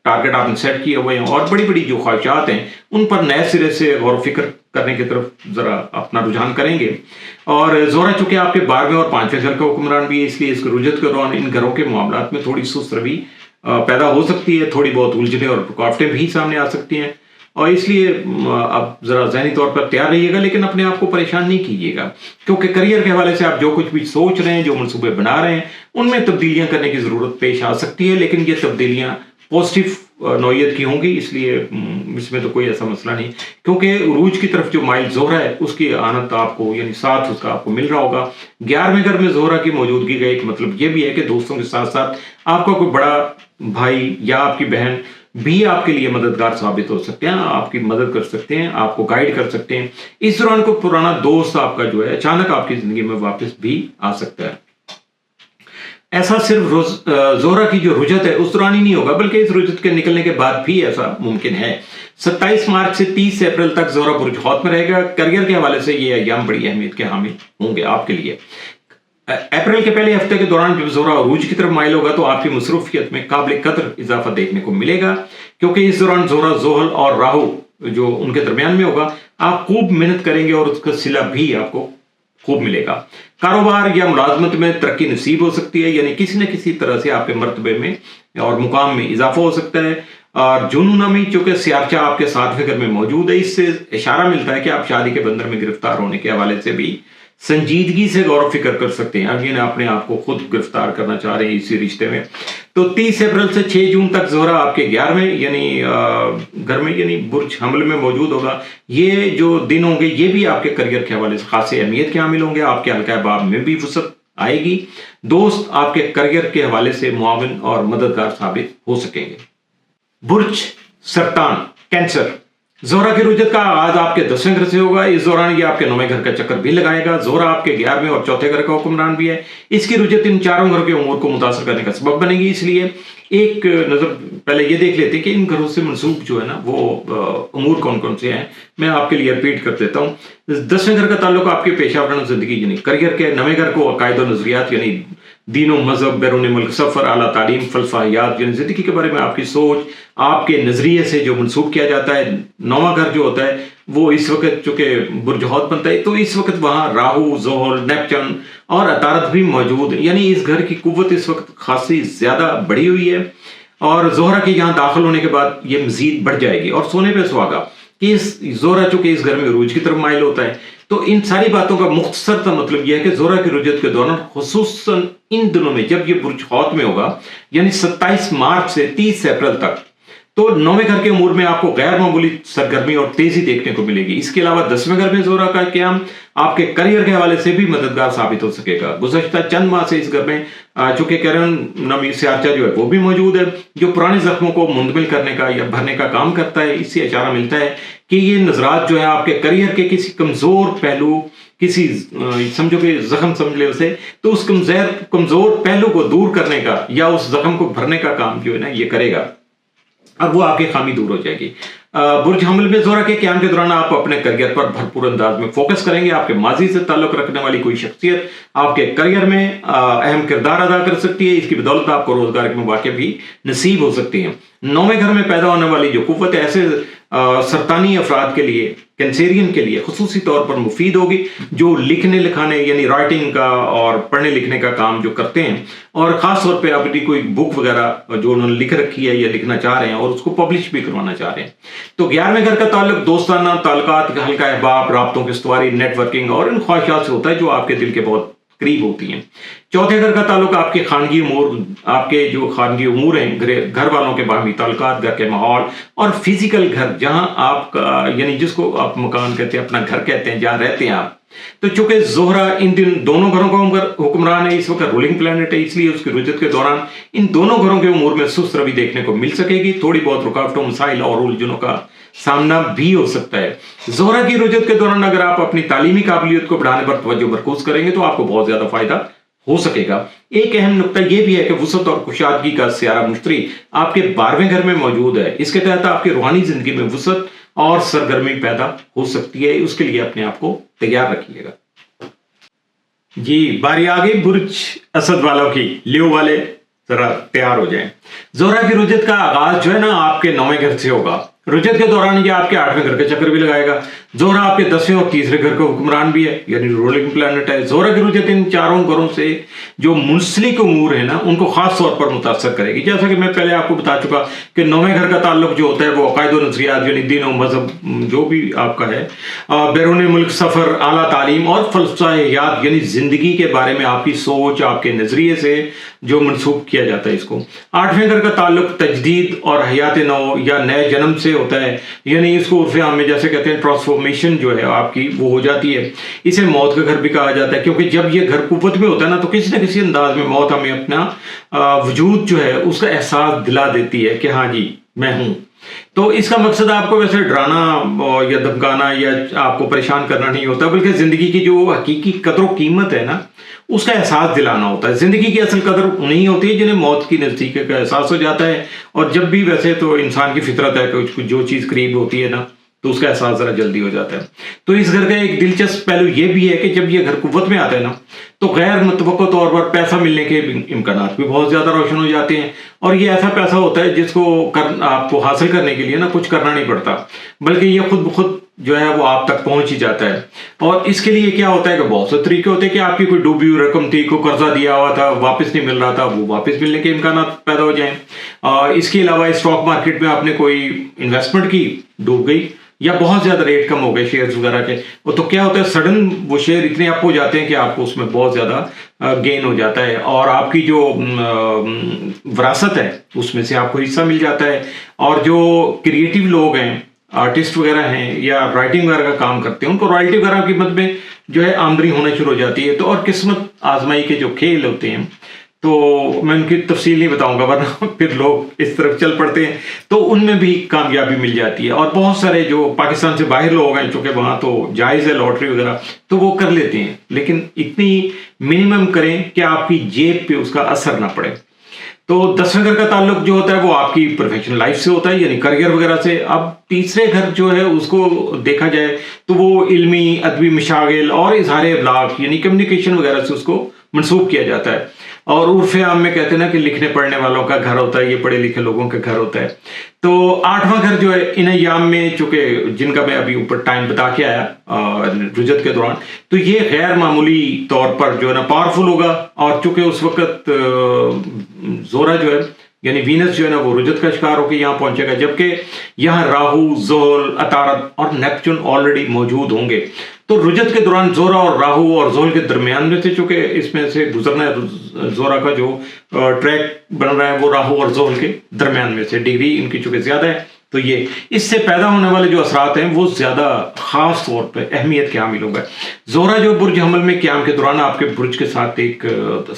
ٹارگٹ آپ نے سیٹ کیے ہوئے ہیں اور بڑی بڑی جو خواہشات ہیں ان پر نئے سرے سے غور و فکر کرنے کی طرف ذرا اپنا رجحان کریں گے. اور زہرہ چونکہ آپ کے 12ویں اور 5ویں گھر کا حکمران بھی ہے اس لیے اس کی رجت کے دوران ان گھروں کے معاملات میں تھوڑی سست روی پیدا ہو سکتی ہے. تھوڑی بہت الجھنیں اور رکاوٹیں بھی سامنے آ سکتی ہیں اور اس لیے آپ ذرا ذہنی طور پر تیار رہیے گا لیکن اپنے آپ کو پریشان نہیں کیجیے گا کیونکہ کریئر کے حوالے سے آپ جو کچھ بھی سوچ رہے ہیں جو منصوبے بنا رہے ہیں ان میں تبدیلیاں کرنے کی ضرورت پیش آ سکتی ہے لیکن یہ تبدیلیاں پازیٹیو نوعیت کی ہوں گی. اس لیے اس میں تو کوئی ایسا مسئلہ نہیں کیونکہ عروج کی طرف جو مائل زہرہ ہے اس کی آنت آپ کو یعنی ساتھ اس کا آپ کو مل رہا ہوگا. 11ویں گھر میں زہرہ کی موجودگی کا ایک مطلب یہ بھی ہے کہ دوستوں کے ساتھ ساتھ آپ کا کوئی بڑا بھائی یا آپ کی بہن بھی آپ کے لیے مددگار ثابت ہو سکتے ہیں, آپ کی مدد کر سکتے ہیں, آپ کو گائیڈ کر سکتے ہیں. اس دوران کوئی پرانا دوست آپ کا جو ہے اچانک آپ کی زندگی میں واپس بھی آ سکتا ہے. ایسا صرف زہرہ کی جو رجت ہے اس دوران ہی نہیں ہوگا بلکہ اس رجت کے نکلنے کے بعد بھی ایسا ممکن ہے. 27 مارچ سے 30 اپریل تک زہرہ برج حوت میں رہے گا. کریئر کے حوالے سے یہ ایام بڑی اہمیت کے حامل ہوں گے آپ کے لیے. اپریل کے پہلے ہفتے کے دوران جب زہرہ عروج کی طرف مائل ہوگا تو آپ کی مصروفیت میں قابل قدر اضافہ دیکھنے کو ملے گا کیونکہ اس دوران زہرہ زحل اور راہو جو ان کے درمیان میں ہوگا آپ خوب محنت کریں گے اور اس کا صلہ بھی آپ کو خوب ملے گا. کاروبار یا ملازمت میں ترقی نصیب ہو سکتی ہے یعنی کسی نہ کسی طرح سے آپ کے مرتبے میں اور مقام میں اضافہ ہو سکتا ہے. اور جنوں نامی چونکہ سیارچہ آپ کے 7ویں گھر میں موجود ہے اس سے اشارہ ملتا ہے کہ آپ شادی کے بندھن میں گرفتار ہونے کے حوالے سے بھی سنجیدگی سے غور و فکر کر سکتے ہیں. اگین اپنے آپ کو خود گرفتار کرنا چاہ رہے ہیں اسی رشتے میں. تو 30 اپریل سے 6 جون تک زہرہ آپ کے 11ویں یعنی گھر میں یعنی برج حمل میں موجود ہوگا. یہ جو دن ہوں گے یہ بھی آپ کے کریئر کے حوالے سے خاصی اہمیت کے حامل ہوں گے. آپ کے حلقہ احباب میں بھی وسعت آئے گی. دوست آپ کے کریئر کے حوالے سے معاون اور مددگار ثابت ہو سکیں گے. برج سرطان کینسر. زہرہ کی رجت کا آغاز آپ کے 10ویں گھر سے ہوگا. اس دوران یہ آپ کے 9ویں گھر کا چکر بھی لگائے گا. زہرہ آپ کے 11ویں اور 4تھے گھر کا حکمران بھی ہے. اس کی رجت ان چاروں گھروں کے امور کو متاثر کرنے کا سبب بنے گی. اس لیے ایک نظر پہلے یہ دیکھ لیتے کہ ان گھروں سے منسوب جو ہے نا وہ امور کون کون سے ہیں. میں آپ کے لیے ریپیٹ کر دیتا ہوں. 10ویں گھر کا تعلق آپ کے پیشہ ورانہ زندگی یعنی کریئر کے. 9ویں گھر کو عقائد و نظریات یعنی دین و مذہب, بیرون ملک سفر, اعلیٰ تعلیم, فلسفہ حیات یعنی زندگی کے بارے میں آپ کی سوچ, آپ کے نظریے سے جو منسوب کیا جاتا ہے. 9واں گھر جو ہوتا ہے وہ اس وقت چونکہ برج حوت بنتا ہے تو اس وقت وہاں راہو, زحل, نیپچون اور عطارد بھی موجود ہیں. یعنی اس گھر کی قوت اس وقت خاصی زیادہ بڑھی ہوئی ہے اور زہرہ کے یہاں داخل ہونے کے بعد یہ مزید بڑھ جائے گی. اور سونے پہ سہاگا کہ زہرہ چونکہ اس گھر میں عروج کی طرف مائل ہوتا ہے تو ان ساری باتوں کا مختصر سا مطلب یہ ہے کہ زہرہ کی رجت کے دوران خصوصاً ان دنوں میں جب یہ برج حوت میں ہوگا یعنی 27 مارچ سے 30 اپریل تک تو 9ویں گھر کے امور میں آپ کو غیر معمولی سرگرمی اور تیزی دیکھنے کو ملے گی. اس کے علاوہ 10ویں گھر میں زہرہ کا قیام آپ کے کریئر کے حوالے سے بھی مددگار ثابت ہو سکے گا. گزشتہ چند ماہ سے اس گھر میں چونکہ کیرن نامی سیارچہ جو ہے وہ بھی موجود ہے جو پرانے زخموں کو منتقل کرنے کا یا بھرنے کا کام کرتا ہے. اس سے اشارہ ملتا ہے کہ یہ نظرات جو ہے آپ کے کریئر کے کسی کمزور پہلو, کسی سمجھو کہ زخم سمجھ لے اسے, تو اس کمزور پہلو کو دور کرنے کا یا اس زخم کو بھرنے کا کام جو ہے نا یہ کرے گا. اب وہ آپ کی خامی دور ہو جائے گی. برج حمل میں زہرہ کے قیام کے دوران آپ اپنے کریئر پر بھرپور انداز میں فوکس کریں گے. آپ کے ماضی سے تعلق رکھنے والی کوئی شخصیت آپ کے کریئر میں اہم کردار ادا کر سکتی ہے. اس کی بدولت آپ کو روزگار کے مواقع بھی نصیب ہو سکتے ہیں. 9ویں گھر میں پیدا ہونے والی جو قوت ہے ایسے سرطانی افراد کے لیے, کینسیرین کے لیے خصوصی طور پر مفید ہوگی جو لکھنے لکھانے یعنی رائٹنگ کا اور پڑھنے لکھنے کا کام جو کرتے ہیں اور خاص طور پہ اپنی کوئی بک وغیرہ جو انہوں نے لکھ رکھی ہے یا لکھنا چاہ رہے ہیں اور اس کو پبلش بھی کروانا چاہ رہے ہیں. تو 11ویں گھر کا تعلق دوستانہ تعلقات, حلقہ احباب, رابطوں کی استواری, نیٹ ورکنگ اور ان خواہشات سے ہوتا ہے جو آپ کے دل کے بہت करीब होती हैं। चौथे घर का ताल्लुक आपके खानगी उमूर, आपके जो खानगी उमूर हैं, घर वालों के बाहमी ताल्लुकात, घर के माहौल और फिजिकल घर, जहां आपका यानी जिसको आप मकान कहते हैं, अपना घर कहते हैं, जहां रहते हैं आप। तो चूंकि ज़ोहरा इन दिन दोनों घरों का हुक्मरान है, इस वक्त रूलिंग प्लैनेट है, इसलिए उसकी रुजत के दौरान इन दोनों घरों के उमूर में सुस्त रवि देखने को मिल सकेगी। थोड़ी बहुत रुकावटों, मसाइल और उलझनों का सामना भी हो सकता है। ज़ोहरा की रुजत के दौरान अगर आप अपनी तालीमी काबिलियत को बढ़ाने पर तवज्जो मरकूज करेंगे तो आपको बहुत ज्यादा फायदा हो सकेगा। एक अहम नुकता यह भी है कि वुसअत और कुशादगी का सियारा मुश्तरी आपके 12वें घर में मौजूद है। इसके तहत आपकी रूहानी जिंदगी में वुसअत और सरगर्मी पैदा हो सकती है। उसके लिए अपने आप को तैयार रखिएगा। जी, बारी आ गई बुर्ज असद वालों की। लियो वाले जरा तैयार हो जाएं। ज़ोहरा की रुजत का आगाज जो है ना आपके 9वें घर से होगा। रुजत के दौरान ये आपके 8वें घर के चक्कर भी लगाएगा। ज़ोहरा आपके 10वें और तीसरे घर का हुक्मरान भी है, यानी रूलिंग प्लैनेट है। ज़ोहरा की रुजत इन चारों घरों से जो मुंसलिक उमूर है ना, उनको खास तौर पर मुतासर करेगी। जैसा कि मैं पहले आपको बता चुका कि 9वें घर का ताल्लुक जो होता है वो अकायद और नजरियात, यानी दीन और मजहब जो भी आपका है, बैरून मुल्क सफर, आला तालीम और फलसफा-ए-हयात यानी जिंदगी के बारे में आपकी सोच, आपके नजरिए से जो मनसूब किया जाता है इसको। 8वें घर का ताल्लुक तजदीद और हयात नौ या नए जन्म से होता है, यानी इसको उर्फ़े आम में जैसे कहते हैं ट्रांसफॉर्मेशन जो है आपकी वो हो जाती है। इसे मौत का घर भी कहा जाता है, क्योंकि जब ये घर कुव्वत में होता है ना, तो किसी न किसी अंदाज में मौत हमें अपना वजूद जो है उसका एहसास दिला देती है कि हाँ जी मैं हूं। तो इसका मकसद आपको वैसे डराना या धमकाना या आपको परेशान करना नहीं होता, बल्कि जिंदगी की जो हकीकी कदर व कीमत है ना, उसका एहसास दिलाना होता है। जिंदगी की असल कदर नहीं होती है जिन्हें मौत की नजदीक का एहसास हो जाता है। और जब भी वैसे तो इंसान की फितरत है कि जो चीज करीब होती है ना, तो उसका एहसास जरा जल्दी हो जाता है। तो इस घर का एक दिलचस्प पहलू यह भी है कि जब ये घर कुव्वत में आता है ना, तो गैर मुतवक्को तौर पर पैसा मिलने के इम्कानात भी बहुत ज्यादा रोशन हो जाते हैं। और ये ऐसा पैसा होता है जिसको आपको हासिल करने के लिए ना कुछ करना नहीं पड़ता, बल्कि ये खुद ब खुद जो है वो आप तक पहुंच ही जाता है। और इसके लिए क्या होता है कि बहुत से तरीके होते हैं कि आपकी कोई डूबी हुई रकम थी, को कर्जा दिया हुआ था, वापस नहीं मिल रहा था, वो वापस मिलने के इम्कान पैदा हो जाएं। इसके अलावा स्टॉक मार्केट में आपने कोई इन्वेस्टमेंट की, डूब गई, या बहुत ज्यादा रेट कम हो गए शेयर्स वगैरह के, तो क्या होता है सडन वो शेयर इतने अप हो जाते हैं कि आपको उसमें बहुत ज्यादा गेन हो जाता है और आपकी जो विरासत है उसमें से आपको हिस्सा मिल जाता है। और जो क्रिएटिव लोग हैं, आर्टिस्ट वगैरह हैं या राइटिंग वगैरह का काम करते हैं, उनको रॉयल्टी वगैरह की मद में जो है आमदनी होना शुरू हो जाती है। तो और किस्मत आजमाई के जो खेल होते हैं, तो मैं उनकी तफसील नहीं बताऊंगा वरना फिर लोग इस तरफ चल पड़ते हैं, तो उनमें भी कामयाबी मिल जाती है। और बहुत सारे जो पाकिस्तान से बाहर लोग हैं, चूंकि वहां तो जायज़ है लॉटरी वगैरह, तो वो कर लेते हैं, लेकिन इतनी मिनिमम करें कि आपकी जेब पे उसका असर ना पड़े। तो 10वें घर का ताल्लुक जो होता है वो आपकी प्रोफेशनल लाइफ से होता है, यानी करियर वगैरह से। अब तीसरे घर जो है उसको देखा जाए तो वो इल्मी, अदबी मशागिल और इजहार अबलाग यानी कम्युनिकेशन वगैरह से उसको मंसूब किया जाता है। और उर्फ़े आम में कहते हैं ना कि लिखने पढ़ने वालों का घर होता है, ये पढ़े लिखे लोगों का घर होता है। तो 8वां घर जो है इन अय्याम में, चूंकि जिनका मैं अभी ऊपर टाइम बता के आया रुजत के दौरान, तो ये गैर मामूली तौर पर जो है ना पावरफुल होगा। और चूंकि उस वक्त ज़ोहरा जो है यानी वीनस जो है ना वो रुजत का शिकार होकर यहाँ पहुंचेगा, जबकि यहाँ राहु, ज़ोहल, अतारत और नेपच्यून ऑलरेडी मौजूद होंगे। तो रुजत के दौरान ज़ोहरा और राहु और ज़ोहल के दरमियान में से, चूंकि इसमें से गुजरना है, ज़ोहरा का जो ट्रैक बन रहा है वो राहु और ज़ोहल के दरमियान में से, डिग्री इनकी चूंकि ज्यादा है, तो ये इससे पैदा होने वाले जो असरात हैं वो ज्यादा खास तौर पे अहमियत के हामिल होगा। ज़ोहरा जो बुर्ज हमल में क़याम के दौरान आपके बुर्ज के साथ एक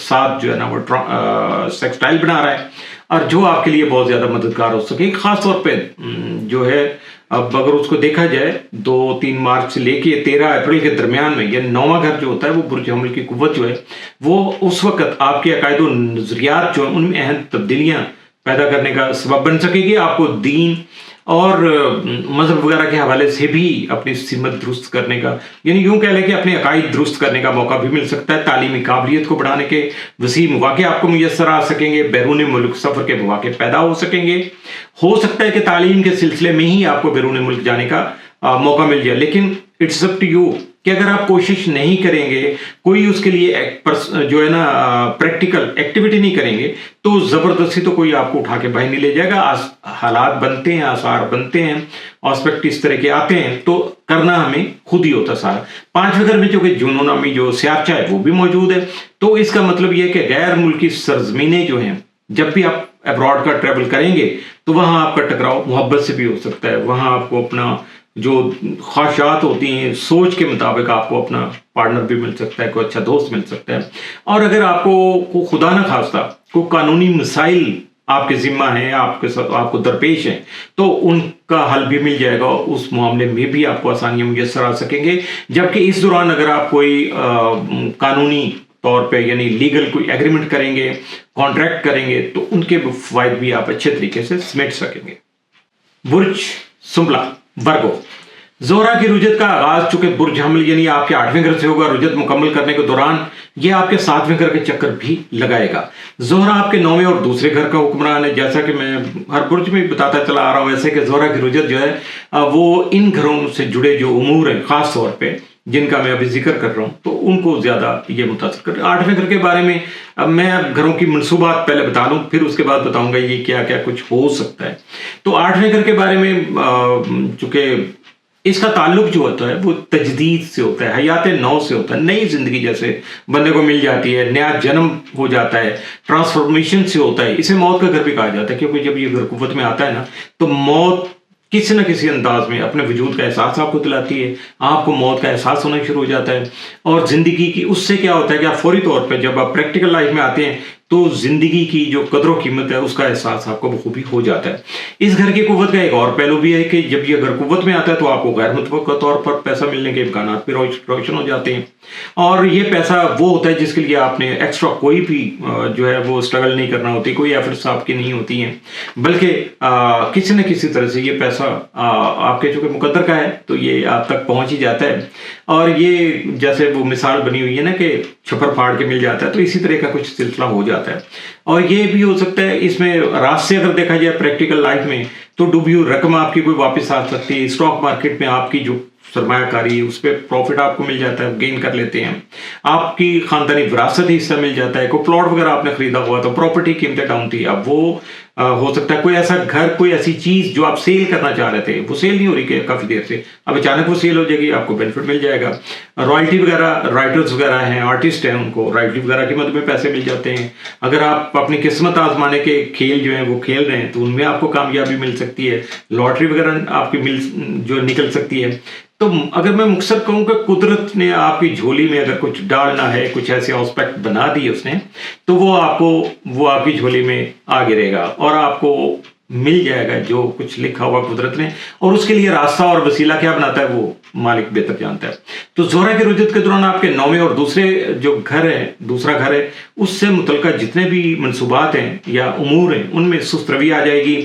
साथ जो है ना वो सेक्सटाइल बना रहा है, और जो आपके लिए बहुत ज्यादा मददगार हो सके। खास तौर पे जो है, अब अगर उसको देखा जाए 2-3 मार्च से लेके 13 अप्रैल के दरमियान में, यह 9वां घर जो होता है वो बुर्ज हमल की कुव्वत जो है वो उस वक्त आपके अकायद और नजरियात जो है उनमें अहम तब्दीलियां पैदा करने का सबब बन सकेगी। आपको दीन और मजहब वगैरह के हवाले से भी अपनी सिमत दुरुस्त करने का, यानी यूं कह लें कि अपने अकायद दुरुस्त करने का मौका भी मिल सकता है। तालीमी काबिलियत को बढ़ाने के वसी मौके आपको मुयस्सर आ सकेंगे, बैरून मुल्क सफर के मौके पैदा हो सकेंगे। हो सकता है कि तालीम के सिलसिले में ही आपको बैरून मुल्क जाने का मौका मिल जाए, लेकिन इट्स अप टू यू کہ اگر آپ کوشش نہیں کریں گے, کوئی اس کے لیے جو ہے نا پریکٹیکل ایکٹیویٹی نہیں کریں گے, تو زبردستی تو کوئی آپ کو اٹھا کے باہر نہیں لے جائے گا. حالات بنتے ہیں, آثار بنتے ہیں, آسپیکٹ اس طرح کے آتے ہیں, تو کرنا ہمیں خود ہی ہوتا سارا. 5ویں گھر میں چونکہ جنون نامی جو سیارچہ ہے وہ بھی موجود ہے, تو اس کا مطلب یہ ہے کہ غیر ملکی سرزمینیں جو ہیں, جب بھی آپ ابراڈ کا ٹریول کریں گے تو وہاں آپ کا ٹکراؤ محبت سے بھی ہو سکتا ہے. وہاں آپ کو اپنا جو خواہشات ہوتی ہیں, سوچ کے مطابق آپ کو اپنا پارٹنر بھی مل سکتا ہے, کوئی اچھا دوست مل سکتا ہے. اور اگر آپ کو خدا نہ خواستہ کوئی قانونی مسائل آپ کے ذمہ ہیں, آپ کو درپیش ہیں, تو ان کا حل بھی مل جائے گا. اس معاملے میں بھی آپ کو آسانیاں میسر آ سکیں گے. جبکہ اس دوران اگر آپ کوئی قانونی طور پہ یعنی لیگل کوئی ایگریمنٹ کریں گے, کانٹریکٹ کریں گے, تو ان کے فوائد بھی آپ اچھے طریقے سے سمیٹ سکیں گے. برج سنبلا ورگو, زہرہ کی رجت کا آغاز چونکہ برج حمل یعنی آپ کے 8ویں گھر سے ہوگا. رجت مکمل کرنے کے دوران یہ آپ کے 7ویں گھر کے چکر بھی لگائے گا. زہرہ آپ کے 9ویں اور دوسرے گھر کا حکمران ہے. جیسا کہ میں ہر برج میں بتاتا چلا آ رہا ہوں, ایسے کہ زہرہ کی رجت جو ہے وہ ان گھروں سے جڑے جو امور ہیں خاص طور پہ جن کا میں ابھی ذکر کر رہا ہوں, تو ان کو زیادہ یہ متاثر کر. 8ویں گھر کے بارے میں میں گھروں کی منصوبات پہلے بتا لوں, پھر اس کے بعد بتاؤں گا یہ کیا کیا کچھ ہو سکتا ہے. تو 8ویں گھر کے بارے میں چونکہ اس کا تعلق جو ہوتا ہے وہ تجدید سے ہوتا ہے, حیات نو سے ہوتا ہے, نئی زندگی جیسے بندے کو مل جاتی ہے, نیا جنم ہو جاتا ہے, ٹرانسفارمیشن سے ہوتا ہے. اسے موت کا گھر بھی کہا جاتا ہے, کیونکہ جب یہ گھر قوت میں آتا ہے نا, تو موت کسی نہ کسی انداز میں اپنے وجود کا احساس آپ کو دلاتی ہے. آپ کو موت کا احساس ہونا شروع ہو جاتا ہے. اور زندگی کی اس سے کیا ہوتا ہے کہ آپ فوری طور پہ جب آپ پریکٹیکل لائف میں آتے ہیں تو زندگی کی جو قدر و قیمت ہے اس کا احساس آپ کو بخوبی ہو جاتا ہے. اس گھر کی قوت کا ایک اور پہلو بھی ہے کہ جب یہ گھر قوت میں آتا ہے تو آپ کو غیر متوقع طور پر پیسہ ملنے کے امکانات بھی روشن ہو جاتے ہیں. اور یہ پیسہ وہ ہوتا ہے جس کے لیے آپ نے ایکسٹرا کوئی بھی جو ہے وہ اسٹرگل نہیں کرنا ہوتی, کوئی ایفرٹس آپ کی نہیں ہوتی ہیں, بلکہ کسی نہ کسی طرح سے یہ پیسہ آپ کے چونکہ مقدر کا ہے تو یہ آپ تک پہنچ ہی جاتا ہے. اور یہ جیسے وہ مثال بنی ہوئی ہے نا کہ چھپر پھاڑ کے مل جاتا ہے, تو اسی طرح کا کچھ سلسلہ ہو جاتا ہے. اور یہ بھی ہو سکتا ہے اس میں راست سے اگر دیکھا جائے پریکٹیکل لائف میں, تو ڈوبی ہوئی رقم آپ کی کوئی واپس آ سکتی ہے. اسٹاک مارکیٹ میں آپ کی جو سرمایہ کاری اس پہ پروفٹ آپ کو مل جاتا ہے, گین کر لیتے ہیں. آپ کی خاندانی وراثت ہی حصہ مل جاتا ہے. کوئی پلاٹ وغیرہ آپ نے خریدا ہوا تو پراپرٹی قیمتیں ڈاؤن تھی, اب وہ ہو سکتا ہے کوئی ایسا گھر, کوئی ایسی چیز جو آپ سیل کرنا چاہ رہے تھے وہ سیل نہیں ہو رہی کہ کافی دیر سے, اب اچانک وہ سیل ہو جائے گی, آپ کو بینیفٹ مل جائے گا. رائلٹی وغیرہ, رائٹرز وغیرہ ہیں, آرٹسٹ ہیں, ان کو رائلٹی وغیرہ کی مدد میں پیسے مل جاتے ہیں. اگر آپ اپنی قسمت آزمانے کے کھیل جو ہیں وہ کھیل رہے ہیں تو ان میں آپ کو کامیابی مل سکتی ہے. لاٹری وغیرہ آپ کی جو نکل سکتی ہے. تو اگر میں مختصر کہوں کہ قدرت نے آپ کی جھولی میں اگر کچھ ڈالنا ہے, کچھ ایسے آسپیکٹ بنا دیے اس نے, تو وہ آپ کی جھولی میں آ گرے گا اور آپ کو مل جائے گا جو کچھ لکھا ہوا قدرت نے. اور اس کے لیے راستہ اور وسیلہ کیا بناتا ہے وہ مالک بہتر جانتا ہے. تو زہرہ کی رجت کے دوران آپ کے 9ویں اور دوسرا گھر ہے, اس سے متعلقہ جتنے بھی منصوبات ہیں یا امور ہیں ان میں سست روی آ جائے گی,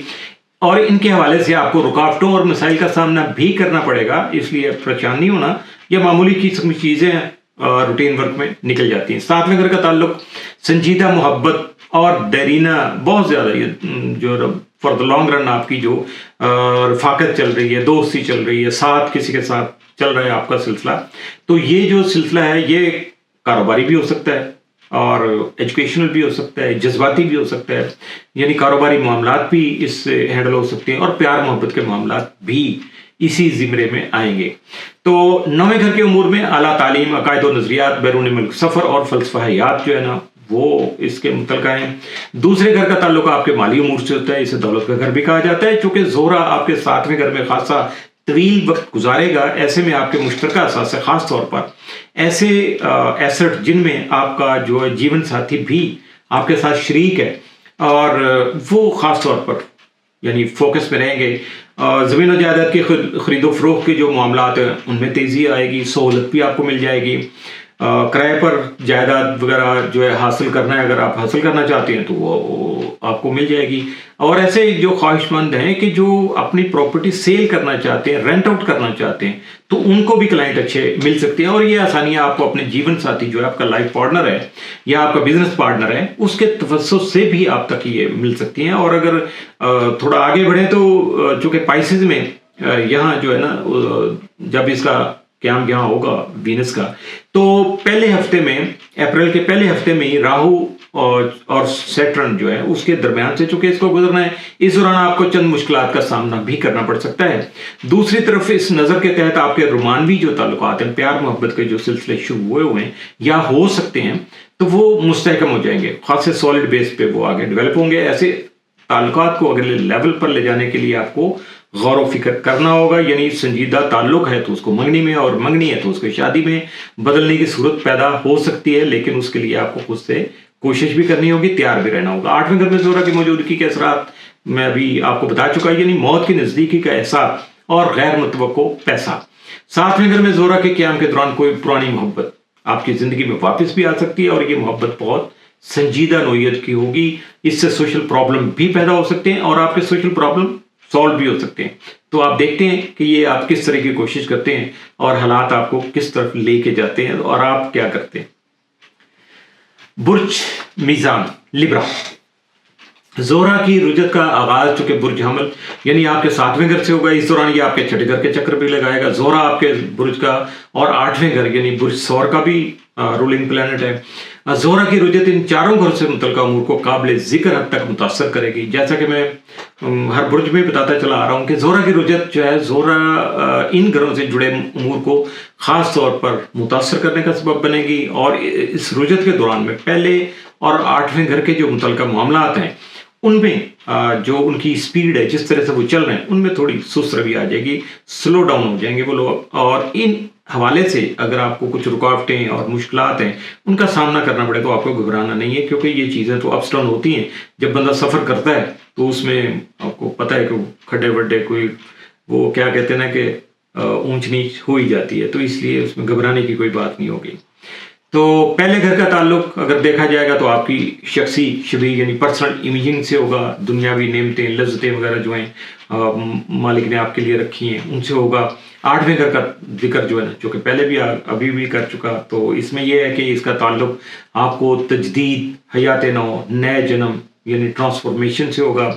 اور ان کے حوالے سے آپ کو رکاوٹوں اور مسائل کا سامنا بھی کرنا پڑے گا. اس لیے پریشان نہیں ہونا, یہ معمولی قسم کی چیزیں روٹین ورک میں نکل جاتی ہیں. 7ویں گھر کا تعلق سنجیدہ محبت اور دیرینہ, بہت زیادہ جو فار دا لانگ رن آپ کی جو رفاقت چل رہی ہے, دوستی چل رہی ہے, ساتھ کسی کے ساتھ چل رہا ہے آپ کا سلسلہ, تو یہ جو سلسلہ ہے یہ کاروباری بھی ہو سکتا ہے اور ایجوکیشنل بھی ہو سکتا ہے, جذباتی بھی ہو سکتا ہے. یعنی کاروباری معاملات بھی اس سے ہینڈل ہو سکتے ہیں, اور پیار محبت کے معاملات بھی اسی زمرے میں آئیں گے. تو 9ویں گھر کے امور میں اعلیٰ تعلیم, عقائد و نظریات, بیرون ملک سفر اور فلسفہ حیات جو ہے نا وہ اس کے متعلقہ ہیں. دوسرے گھر کا تعلق آپ کے مالی امور سے ہوتا ہے, اسے دولت کا گھر بھی کہا جاتا ہے. چونکہ زہرہ آپ کے 7ویں گھر میں خاصا طویل وقت گزارے گا, ایسے میں آپ کے مشترکہ اثاث ہے, خاص طور پر ایسے ایسٹ جن میں آپ کا جو ہے جیون ساتھی بھی آپ کے ساتھ شریک ہے, اور وہ خاص طور پر یعنی فوکس میں رہیں گے. زمین و جائیداد کی خرید و فروخت کے جو معاملات ہیں ان میں تیزی آئے گی, سہولت بھی آپ کو مل جائے گی. کرائے پر جائیداد وغیرہ جو ہے حاصل کرنا ہے, اگر آپ حاصل کرنا چاہتے ہیں تو وہ آپ کو مل جائے گی. اور ایسے جو خواہش مند ہیں کہ جو اپنی پراپرٹی سیل کرنا چاہتے ہیں, رینٹ آؤٹ کرنا چاہتے ہیں, تو ان کو بھی کلائنٹ اچھے مل سکتے ہیں. اور یہ آسانیاں آپ کو اپنے جیون ساتھی جو ہے آپ کا لائف پارٹنر ہے یا آپ کا بزنس پارٹنر ہے اس کے توسط سے بھی آپ تک یہ مل سکتی ہیں. اور اگر تھوڑا آگے بڑھیں تو چونکہ پائسز میں یہاں جو ہے نا جب اس کا क्याम यहाँ होगा वीनस का। तो पहले हफ्ते में, अप्रैल के पहले हफ्ते में ही राहु और सैटर्न जो है उसके दरमियान से चूंकि इसको गुजरना है, इस दौरान आपको चंद मुश्किलात का सामना भी करना पड़ सकता है। दूसरी तरफ इस नजर के तहत आपके रोमानवी जो ताल्लुकात हैं, प्यार मोहब्बत के जो सिलसिले शुरू हुए हैं या हो सकते हैं, तो वो मुस्तहकम हो जाएंगे, खास सॉलिड बेस पे वो आगे डेवलप होंगे। ऐसे ताल्लुकात को अगले लेवल पर ले जाने के लिए आपको गौर व फिक्र करना होगा, यानी संजीदा ताल्लुक है तो उसको मंगनी में, और मंगनी है तो उसको शादी में बदलने की सूरत पैदा हो सकती है, लेकिन उसके लिए आपको खुद से कोशिश भी करनी होगी, तैयार भी रहना होगा। 8वें घर में ज़ोहरा की मौजूदगी के असरात मैं अभी आपको बता चुका, यानी मौत की नज़दीकी का एहसास और गैर मुतवक्को पैसा। 7वें घर में ज़ोहरा के क़याम के दौरान कोई पुरानी मोहब्बत आपकी ज़िंदगी में वापस भी आ सकती है, और ये मोहब्बत बहुत संजीदा नोयत की होगी। इससे सोशल प्रॉब्लम भी पैदा हो सकते हैं और आपके सोशल प्रॉब्लम सॉल्व भी हो सकते हैं। तो आप देखते हैं कि ये आप किस तरह की कोशिश करते हैं और हालात आपको किस तरफ लेके जाते हैं और आप क्या करते हैं। बुर्ज मीज़ान लिब्रा, ज़ोहरा की रुजत का आगाज चूंकि बुर्ज हमल यानी आपके 7वें घर से होगा, इस दौरान ये आपके 6ठे घर के चक्कर भी लगाएगा। ज़ोहरा आपके बुर्ज का और 8वें घर यानी बुर्ज सौर का भी रूलिंग प्लैनेट है। ज़ोहरा की रुजत इन चारों घर से मुतल्लिक़ उमूर को काबिल ज़िक्र हद तक मुतासर करेगी। जैसा कि मैं हर बुर्ज में बताता चला आ रहा हूँ कि ज़ोहरा की रुजत जो है, ज़ोहरा इन घरों से जुड़े उमूर को ख़ास तौर पर मुतासर करने का सबब बनेगी, और इस रुजत के दौरान में पहले और 8वें घर के जो मुतल्लिक़ मामलात हैं उनमें जो उनकी स्पीड है, जिस तरह से वो चल रहे हैं, उनमें थोड़ी सुस्त रवि आ जाएगी, स्लो डाउन हो जाएंगे वो लोग। और इन हवाले से अगर आपको कुछ रुकावटें और मुश्किलात हैं उनका सामना करना पड़े तो आपको घबराना नहीं है, क्योंकि ये चीज़ें तो अप्स डाउन होती हैं। जब बंदा सफ़र करता है तो उसमें आपको पता है कि खड्डे वड्डे कोई वो क्या कहते हैं ना कि ऊंच नीच हो ही जाती है, तो इसलिए उसमें घबराने की कोई बात नहीं होगी। तो पहले घर का ताल्लुक अगर देखा जाएगा तो आपकी शख्सी शबीह यानी पर्सनल इमेजिंग से होगा। दुनियावी नेमतें लज्जतें वगैरह जो हैं मालिक ने आपके लिए रखी हैं उनसे होगा। 8वें घर का जिक्र जो है ना, जो कि पहले भी अभी भी कर चुका, तो इसमें यह है कि इसका ताल्लुक आपको तजदीद, हयात नौ, नए जन्म यानी ट्रांसफॉर्मेशन से होगा।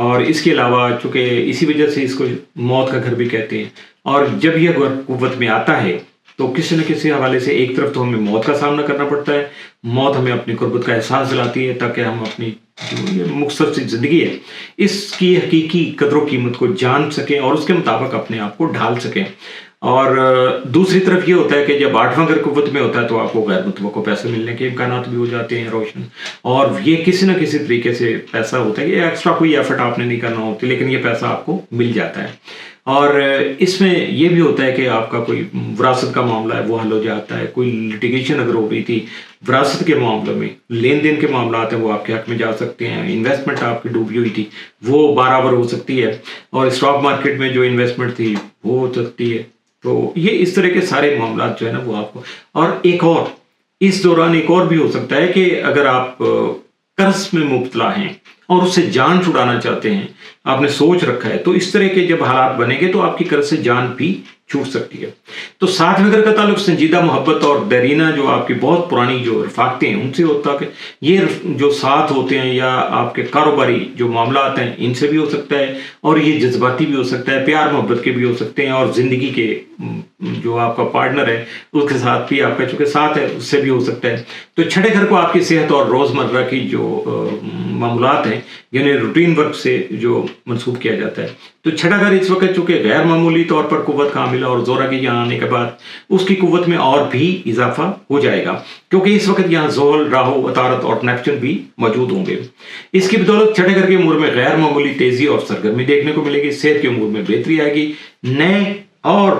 और इसके अलावा चूँकि इसी वजह से इसको मौत का घर भी कहते हैं, और जब यह घर कुव्वत में आता है तो किसी न किसी हवाले से एक तरफ तो हमें मौत का सामना करना पड़ता है, मौत हमें अपनी गुर्बत का एहसास दिलाती है ताकि हम अपनी जो ये मुख्तसर सी ज़िंदगी है इसकी हकीकी कदर कीमत को जान सकें और उसके मुताबिक अपने आप को ढाल सकें। और दूसरी तरफ ये होता है कि जब 8वां घर कुव्वत में होता है तो आपको गैर मुतवक्को पैसे मिलने के इम्कानात भी हो जाते हैं रोशन, और ये किसी न किसी तरीके से पैसा होता है, ये एक्स्ट्रा कोई एफर्ट आपने नहीं करना होती, लेकिन ये पैसा आपको मिल जाता है। और इसमें यह भी होता है कि आपका कोई विरासत का मामला है वो हल हो जाता है, कोई लिटिगेशन अगर हो रही थी विरासत के मामले में, लेन देन के मामला हैं वो आपके हक में जा सकते हैं, इन्वेस्टमेंट आपकी डूबी हुई थी वो बराबर हो सकती है, और स्टॉक मार्केट में जो इन्वेस्टमेंट थी वो हो सकती है। तो ये इस तरह के सारे मामला जो है ना वो आपको, और एक और इस दौरान एक और भी हो सकता है कि अगर आप कर्ज में मुब्तला हैं और उससे जान छुड़ाना चाहते हैं, आपने सोच रखा है, तो इस तरह के जब हालात बनेंगे तो आपकी कर्ज से जान भी छूट सकती है। तो 7वें घर का ताल्लुक संजीदा मोहब्बत और दरीना जो आपकी बहुत पुरानी जो रफाकतें हैं उनसे होता है। ये जो साथ होते हैं या आपके कारोबारी जो मामला आते हैं इनसे भी हो सकता है, और ये जज्बाती भी हो सकता है, प्यार मोहब्बत के भी हो सकते हैं, और ज़िंदगी के जो आपका पार्टनर है उसके साथ भी आपका चूँकि साथ है उससे भी हो सकता है। तो छठे घर को आपकी सेहत और रोज़मर्रा की जो मामलात हैं यानी रूटीन वर्क से जो मंसूब किया जाता है। तो छठा घर इस वक्त चूँकि गैर मामूली तौर पर कुव्वत का हामिल और ज़ोहरा के यहाँ आने के बाद उसकी कुव्वत में और भी इजाफा हो जाएगा, क्योंकि इस वक्त यहाँ ज़ोहल, राहु, अतारत और नेपच्यून भी मौजूद होंगे। इसकी बदौलत छठे घर के उमूर में गैर मामूली तेज़ी और सरगर्मी देखने को मिलेगी, सेहत के उमूर में बेहतरी आएगी, नए और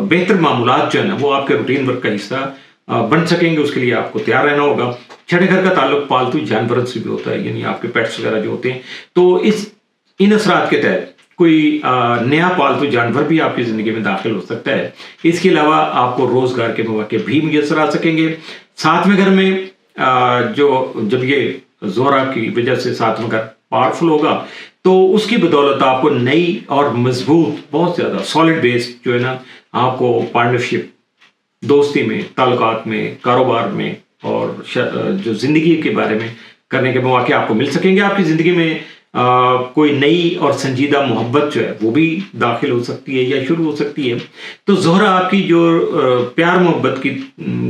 बेहतर मामूलात जो है ना वो आपके रूटीन वर्क का हिस्सा बन सकेंगे, उसके लिए आपको तैयार रहना होगा। छठे घर का ताल्लुक पालतू जानवरों से भी होता है, यानी आपके पेट्स वगैरह जो होते हैं, तो इन असरात के तहत कोई नया पालतू जानवर भी आपकी ज़िंदगी में दाखिल हो सकता है। इसके अलावा आपको रोज़गार के मौके भी मुयसर आ सकेंगे। 7वें घर में जब ये ज़ोहरा की वजह से 7वां घर पावरफुल होगा तो उसकी बदौलत आपको नई और मजबूत बहुत ज़्यादा सॉलिड बेस जो है ना आपको पार्टनरशिप, दोस्ती में, ताल्लुकात में, कारोबार में और जो ज़िंदगी के बारे में करने के मौके आपको मिल सकेंगे। आपकी ज़िंदगी में कोई नई और संजीदा मोहब्बत जो है वो भी दाखिल हो सकती है या शुरू हो सकती है। तो ज़ोहरा आपकी जो प्यार मोहब्बत की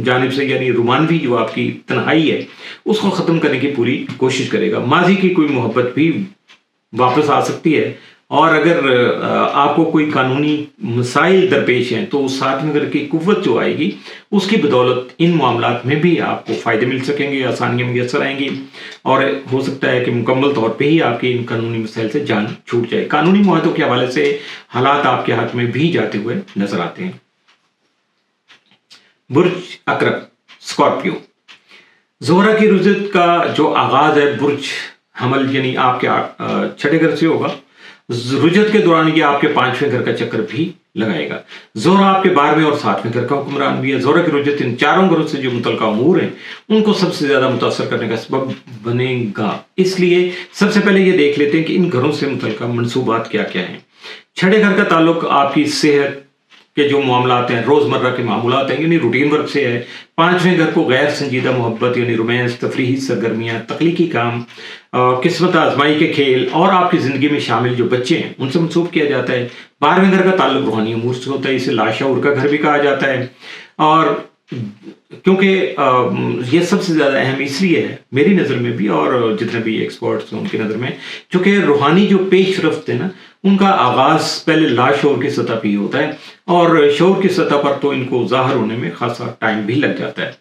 जानिब से, यानी रोमानवी जो आपकी तन्हाई है, उसको ख़त्म करने की पूरी कोशिश करेगा। माजी की कोई मोहब्बत भी वापस आ सकती है, और अगर आपको कोई कानूनी मसाइल दरपेश हैं तो साथ में घर की कुव्वत जो आएगी उसकी बदौलत इन मामलात में भी आपको फ़ायदे मिल सकेंगे, आसानियाँ मुयसर आएंगी, और हो सकता है कि मुकम्मल तौर पे ही आपकी इन कानूनी मसाइल से जान छूट जाए। कानूनी मुआहदों के हवाले से हालात आपके हाथ में भी जाते हुए नजर आते हैं। बुर्ज अकरब स्कॉर्पियो, ज़ोहरा की रुजत का जो आगाज है बुर्ज हमल यानी आपके छठे घर से होगा। रुजत के दौरान ये आपके 5वें घर का चक्कर भी लगाएगा। ज़ोहरा आपके 12वें और 7वें घर का हुक्मरान भी है। ज़ोहरा की रुजत इन चारों घरों से जो मुतल्लिका उमूर हैं उनको सबसे ज्यादा मुतासर करने का सबब बनेगा। इसलिए सबसे पहले ये देख लेते हैं कि इन घरों से मुतल्लिका मनसूबात क्या क्या हैं। छठे घर का ताल्लुक आपकी सेहत के जो मामलात हैं, रोज़मर्रा के मामूलात हैं, यानी रूटीन वर्क से है। 5वें घर को गैर संजीदा मोहब्बत यानी रोमांस, तफरीही सरगर्मियाँ, तख्लीकी काम, किस्मत आजमाई के खेल और आपकी ज़िंदगी में शामिल जो बच्चे हैं उनसे मनसूब किया जाता है। 12वें घर का ताल्लुक रूहानी उमूर से होता है, इसे लाशऊर का घर भी कहा जाता है। और क्योंकि ये सबसे ज़्यादा अहम इसलिए है मेरी नज़र में भी और जितने भी एक्सपर्ट्स हैं उनकी नज़र में, चूँकि रूहानी जो पेश रफ्त है ना उनका आगाज़ पहले लाशऊर की सतह पर ही होता है, और शऊर की सतह पर तो इनको ज़ाहिर होने में खासा टाइम भी लग जाता है।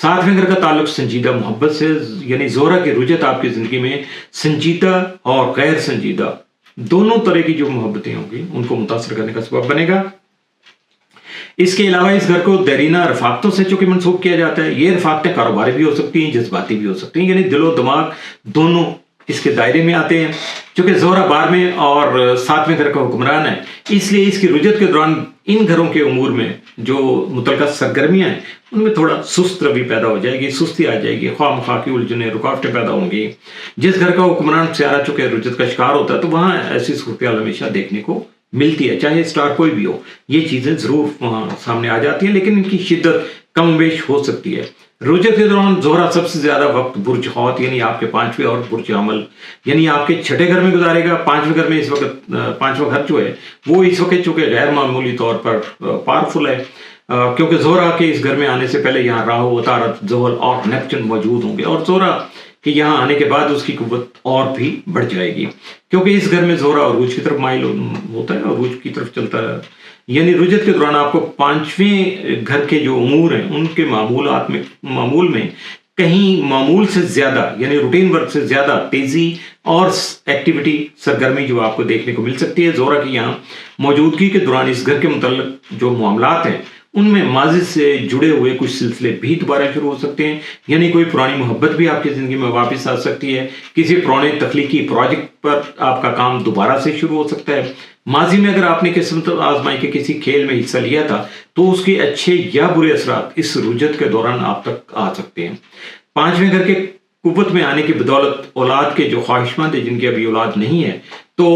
7वें घर का ताल्लुक संजीदा मोहब्बत से, यानी ज़ोहरा की रुजत आपकी ज़िंदगी में संजीदा और गैर संजीदा दोनों तरह की जो मोहब्बतें होंगी उनको मुतासर करने का सबब बनेगा। इसके अलावा इस घर को देरीना रफाकतों से चूंकि मनसूब किया जाता है। ये रफाकतें कारोबारी भी हो सकती हैं, जज्बाती भी हो सकती हैं, यानी दिलो दिमाग दोनों इसके दायरे में आते हैं। चूंकि ज़ोहरा 12वें और 7वें घर का हुक्मरान है, इसलिए इसकी रुजत के दौरान इन घरों के उमूर में जो मुतल्लिका सरगर्मियाँ हैं उनमें थोड़ा सुस्त रवि पैदा हो जाएगी, सुस्ती आ जाएगी, ख्वामखा की उलझने, रुकावटें पैदा होंगी। जिस घर का हुक्मरान सियारा चुके रुजत का शिकार होता है तो वहाँ ऐसी सूरत हमेशा देखने को मिलती है, चाहे स्टार कोई भी हो। ये चीज़ें ज़रूर वहाँ सामने आ जाती हैं, लेकिन इनकी शिद्दत कम बेश हो सकती है। रुजत के दौरान ज़ोहरा सबसे ज़्यादा वक्त बुर्ज हौत यानी आपके 5वें और बुर्ज अमल यानी आपके छठे घर में गुजारेगा। 5वें घर में इस वक्त 5वां घर जो है वो इस वक्त चूँकि गैर मामूली तौर पर पावरफुल है, क्योंकि ज़ोहरा के इस घर में आने से पहले यहाँ राहु, अतारत, ज़ोहल और नेपच्यून मौजूद होंगे, और ज़ोहरा कि यहाँ आने के बाद उसकी कुव्वत और भी बढ़ जाएगी, क्योंकि इस घर में ज़ोहरा अरूज की तरफ माइल होता है और अरूज की तरफ चलता है। यानी रुजत के दौरान आपको 5वें घर के जो उमूर हैं उनके मामूल में कहीं मामूल से ज़्यादा यानी रूटीन वर्क से ज़्यादा तेज़ी और एक्टिविटी सरगर्मी जो आपको देखने को मिल सकती है। ज़ोहरा की यहाँ मौजूदगी के दौरान इस घर के मुतल्लिक जो मामलात हैं उनमें माजी से जुड़े हुए कुछ सिलसिले भी दोबारा शुरू हो सकते हैं, यानी कोई पुरानी मोहब्बत भी आपकी ज़िंदगी में वापस आ सकती है। किसी पुराने तख्लीकी प्रोजेक्ट पर आपका काम दोबारा से शुरू हो सकता है। माजी में अगर आपने किस्मत आजमाई के किसी खेल में हिस्सा लिया था तो उसके अच्छे या बुरे असरात इस रुजत के दौरान आप तक आ सकते हैं। 5वें घर के कुव्वत में आने की बदौलत औलाद के जो ख्वाहिशमंद है जिनकी अभी औलाद नहीं है तो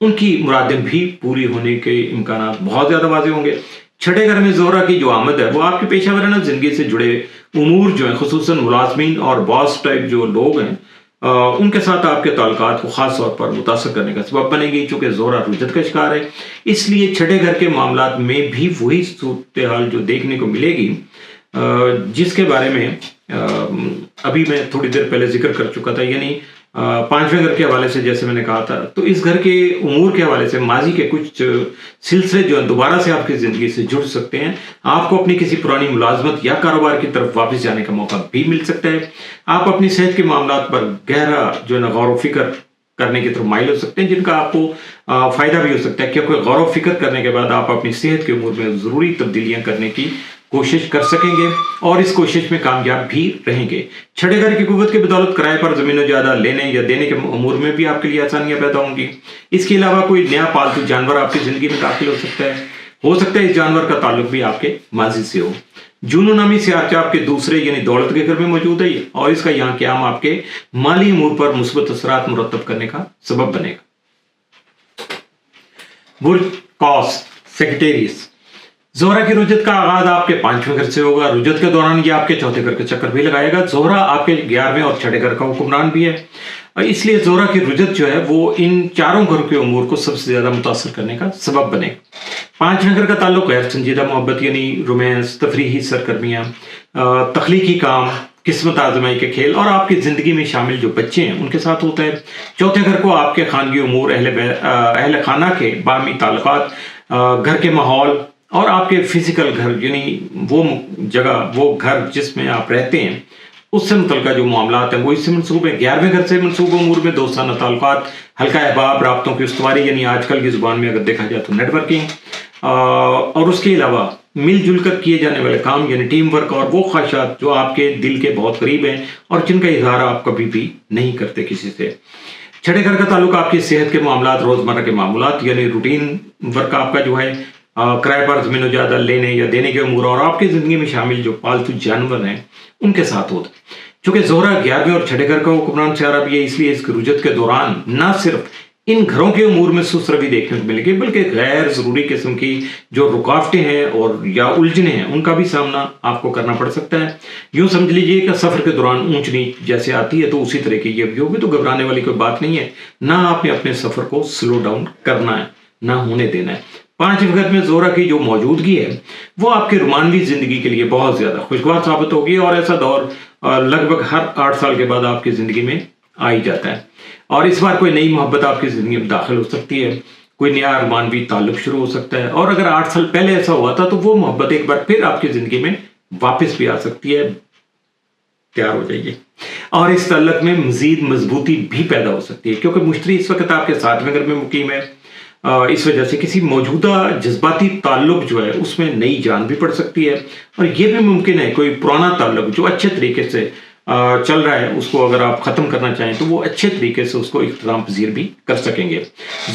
उनकी मुरादें भी पूरी होने के इम्कानात बहुत ज़्यादा वाज़ेह होंगे। छठे घर में ज़ोहरा की जो आमद है वो आपकी पेशा वराना ज़िंदगी से जुड़े उमूर जो हैं, खुसूसन मुलाजमीन और बॉस टाइप जो लोग हैं उनके साथ आपके ताल्लुकात को ख़ास तौर पर मुतासर करने का सबब बनेगी। चूँकि ज़ोहरा रुजत का शिकार है, इसलिए छठे घर के मामलात में भी वही सूरत हाल जो देखने को मिलेगी जिसके बारे में अभी मैं थोड़ी देर पहले जिक्र कर चुका था। यानी 5वें घर के हवाले से जैसे मैंने कहा था, तो इस घर के उमूर के हवाले से माजी के कुछ सिलसिले जो है दोबारा से आपकी ज़िंदगी से जुड़ सकते हैं। आपको अपनी किसी पुरानी मुलाजमत या कारोबार की तरफ वापस जाने का मौका भी मिल सकता है। आप अपनी सेहत के मामलात पर गहरा जो है ना गौर व फिक्र करने की तरफ माइल हो सकते हैं, जिनका आपको फ़ायदा भी हो सकता है, क्योंकि गौर व फिक्र करने के बाद आप अपनी सेहत के उमूर में ज़रूरी तब्दीलियाँ करने की कोशिश कर सकेंगे और इस कोशिश में कामयाब भी रहेंगे। छठे घर की कुव्वत की बदौलत किराए पर ज़मीन ज़्यादा लेने या देने के उमूर में भी आपके लिए आसानियां पैदा होंगी। इसके अलावा कोई नया पालतू जानवर आपकी ज़िंदगी में दाखिल हो सकता है इस जानवर का ताल्लुक भी आपके माजी से हो। जूनो नामी सियारचा आपके दूसरे यानी दौलत के घर में मौजूद है और इसका यहाँ क़याम आपके माली उमूर पर मुस्बत असरात मुरत्तब करने का सबब बनेगा। बुर्ज कौस सेक्रेटेरियस, ज़ोहरा की रुजत का आगाज आपके 5वें घर से होगा। रुजत के दौरान ये आपके चौथे घर के चक्कर भी लगाएगा। ज़ोहरा आपके 11वें और छठे घर का हुक्मरान भी है اور اس لیے زہرہ کی رجت جو ہے وہ ان چاروں گھروں کے امور کو سب سے زیادہ متاثر کرنے کا سبب بنے. 5ویں گھر کا تعلق غیر سنجیدہ محبت یعنی رومانس، تفریحی سرگرمیاں، تخلیقی کام، قسمت آزمائی کے کھیل اور آپ کی زندگی میں شامل جو بچے ہیں ان کے ساتھ ہوتا ہے. چوتھے گھر کو آپ کے خانگی امور، اہل خانہ کے باہمی تعلقات، گھر کے ماحول اور آپ کے فزیکل گھر یعنی وہ جگہ، وہ گھر جس میں آپ رہتے ہیں اس سے متعلقہ جو معاملات ہیں وہ اس سے منسوب ہیں. 11ویں گھر سے منسوب امور میں دوستانہ تعلقات، ہلکا احباب، رابطوں کی استواری یعنی آج کل کی زبان میں اگر دیکھا جائے تو نیٹ ورکنگ، اور اس کے علاوہ مل جل کر کیے جانے والے کام یعنی ٹیم ورک اور وہ خواہشات جو آپ کے دل کے بہت قریب ہیں اور جن کا اظہار آپ کبھی بھی نہیں کرتے کسی سے. 6 گھر کا تعلق آپ کی صحت کے معاملات، روزمرہ کے معاملات یعنی روٹین ورک آپ کا جو ہے، کرائے پر زمین و جائیداد لینے یا دینے کے امور اور آپ کی زندگی میں شامل جو پالتو جانور ہیں ان کے ساتھ ہوتا ہے. چونکہ زہرہ 11ویں اور 6 گھر کا حکمران سیارہ بھی ہے، اس لیے اس کی رجت کے دوران نہ صرف ان گھروں کے امور میں سست روی دیکھنے کو ملے گی بلکہ غیر ضروری قسم کی جو رکاوٹیں ہیں اور یا الجھنیں ہیں ان کا بھی سامنا آپ کو کرنا پڑ سکتا ہے. یوں سمجھ لیجئے کہ سفر کے دوران اونچ نیچ جیسے آتی ہے تو اسی طرح کی یہ بھی ہوگی، تو گھبرانے والی کوئی بات نہیں ہے. نہ آپ نے اپنے سفر کو سلو ڈاؤن کرنا ہے، نہ ہونے دینا ہے. 5ویں گھر میں زہرہ کی جو موجودگی ہے وہ آپ کے رومانوی زندگی کے لیے بہت زیادہ خوشگوار ثابت ہوگی، اور ایسا دور لگ بھگ ہر 8 سال کے بعد آپ کی زندگی میں آ ہی جاتا ہے. اور اس بار کوئی نئی محبت آپ کی زندگی میں داخل ہو سکتی ہے، کوئی نیا رومانوی تعلق شروع ہو سکتا ہے، اور اگر 8 سال پہلے ایسا ہوا تھا تو وہ محبت ایک بار پھر آپ کی زندگی میں واپس بھی آ سکتی ہے. تیار ہو جائیے. اور اس تعلق میں مزید مضبوطی بھی پیدا ہو سکتی ہے کیونکہ مشتری اس وقت آپ کے 7ویں گھر میں مقیم ہے. اس وجہ سے کسی موجودہ جذباتی تعلق جو ہے اس میں نئی جان بھی پڑ سکتی ہے، اور یہ بھی ممکن ہے کوئی پرانا تعلق جو اچھے طریقے سے چل رہا ہے اس کو اگر آپ ختم کرنا چاہیں تو وہ اچھے طریقے سے اس کو اختتام پذیر بھی کر سکیں گے.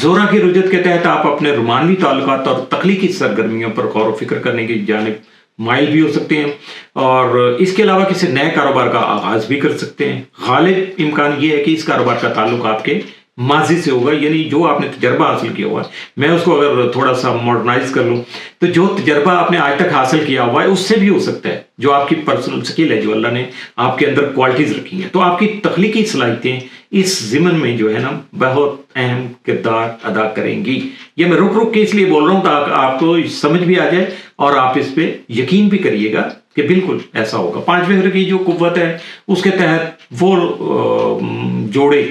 زہرہ کی رجت کے تحت آپ اپنے رومانوی تعلقات اور تخلیقی سرگرمیوں پر غور و فکر کرنے کی جانب مائل بھی ہو سکتے ہیں، اور اس کے علاوہ کسی نئے کاروبار کا آغاز بھی کر سکتے ہیں. غالب امکان یہ ہے کہ اس کاروبار کا تعلق آپ کے ماضی سے ہوگا، یعنی جو آپ نے تجربہ حاصل کیا ہوا ہے. میں اس کو اگر تھوڑا سا ماڈرنائز کر لوں تو جو تجربہ آپ نے آج تک حاصل کیا ہوا ہے اس سے بھی ہو سکتا ہے. جو آپ کی پرسنل سکل ہے، جو اللہ نے آپ کے اندر کوالٹیز رکھی ہیں، تو آپ کی تخلیقی صلاحیتیں اس ضمن میں جو ہے نا بہت اہم کردار ادا کریں گی. یہ میں رک کے اس لیے بول رہا ہوں تاکہ آپ کو سمجھ بھی آ جائے اور آپ اس پہ یقین بھی کریے گا کہ بالکل ایسا ہوگا. 5ویں گھر کی جو قوت ہے اس کے تحت وہ جوڑے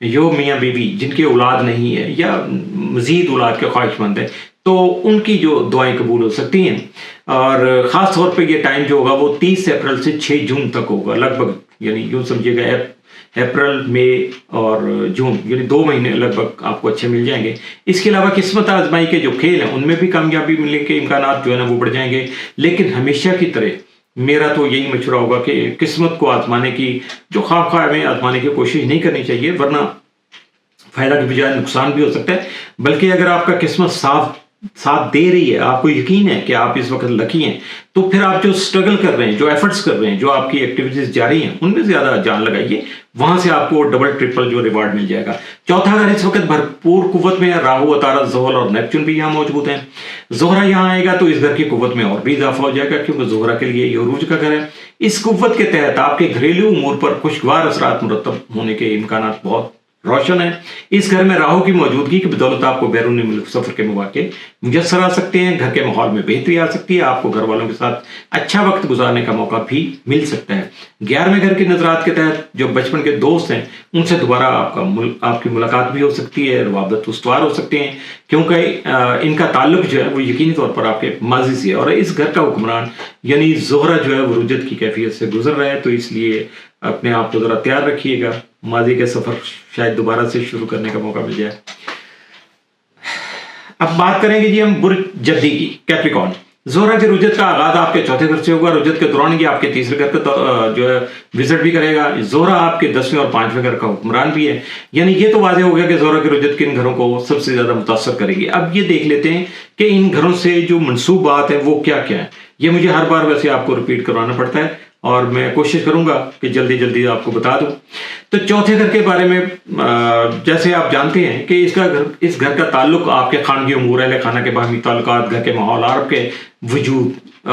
جو میاں بیوی جن کی اولاد نہیں ہے یا مزید اولاد کے خواہش مند ہیں تو ان کی جو دعائیں قبول ہو سکتی ہیں. اور خاص طور پہ یہ ٹائم جو ہوگا وہ 30 اپریل سے 6 جون تک ہوگا لگ بھگ، یعنی یوں سمجھیے گا اپریل، مئی اور جون یعنی 2 مہینے لگ بھگ آپ کو اچھے مل جائیں گے. اس کے علاوہ قسمت آزمائی کے جو کھیل ہیں ان میں بھی کامیابی ملنے کے امکانات جو ہے نا وہ بڑھ جائیں گے. لیکن ہمیشہ کی طرح میرا تو یہی مشورہ ہوگا کہ قسمت کو آزمانے کی جو خواہ میں آزمانے کی کوشش نہیں کرنی چاہیے، ورنہ فائدہ کے بجائے نقصان بھی ہو سکتا ہے. بلکہ اگر آپ کا قسمت ساتھ دے رہی ہے، آپ کو یقین ہے کہ آپ اس وقت لکی ہیں، تو پھر آپ جو سٹرگل کر رہے ہیں، جو ایفرٹس کر رہے ہیں، جو آپ کی ایکٹیویٹیز جاری ہیں ان میں زیادہ جان لگائیے، وہاں سے آپ کو ڈبل ٹرپل جو ریوارڈ مل جائے گا. 4تھا گھر اس وقت بھرپور قوت میں ہے، راہو، عطارد، زحل اور نیپچون بھی یہاں موجود ہیں. زہرہ یہاں آئے گا تو اس گھر کی قوت میں اور بھی اضافہ ہو جائے گا کیونکہ زہرہ کے لیے یہ عروج کا گھر ہے. اس قوت کے تحت آپ کے گھریلو امور پر خوشگوار اثرات مرتب ہونے کے امکانات بہت روشن ہے. اس گھر میں راہو کی موجودگی کی بدولت آپ کو بیرونی ملک سفر کے مواقع میسر آ سکتے ہیں، گھر کے ماحول میں بہتری آ سکتی ہے، آپ کو گھر والوں کے ساتھ اچھا وقت گزارنے کا موقع بھی مل سکتا ہے. 11ویں گھر کے نظرات کے تحت جو بچپن کے دوست ہیں ان سے دوبارہ آپ کی ملاقات بھی ہو سکتی ہے، روابط استوار ہو سکتے ہیں کیونکہ ان کا تعلق جو ہے وہ یقینی طور پر آپ کے ماضی سے ہے. اور اس گھر کا حکمران یعنی زہرہ جو ہے وہ رجت کی کیفیت سے گزر رہا ہے، تو اس لیے اپنے آپ کو ذرا تیار رکھیے گا، ماضی کے سفر شاید دوبارہ سے شروع کرنے کا موقع مل جائے. اب بات کریں گے جی ہم برج جدی کی، کیپریکارن. زہرہ کی رجت کا آغاز آپ کے 4تھے گھر سے ہوگا. رجت کے دوران یہ آپ کے 3رے گھر کا جو ہے وزٹ بھی کرے گا. زہرہ آپ کے 10ویں اور 5ویں گھر کا حکمران بھی ہے، یعنی یہ تو واضح ہو گیا کہ زہرہ کی رجت کن گھروں کو سب سے زیادہ متاثر کرے گی. اب یہ دیکھ لیتے ہیں کہ ان گھروں سے جو منسوبات ہیں وہ کیا کیا ہیں. یہ مجھے ہر بار ویسے آپ کو ریپیٹ کروانا پڑتا ہے اور میں کوشش کروں گا کہ جلدی آپ کو بتا دوں. تو 4تھے گھر کے بارے میں جیسے آپ جانتے ہیں کہ اس گھر کا تعلق آپ کے خانگی امور، اہل خانہ کے باہمی تعلقات، گھر کے ماحول، آپ کے وجود،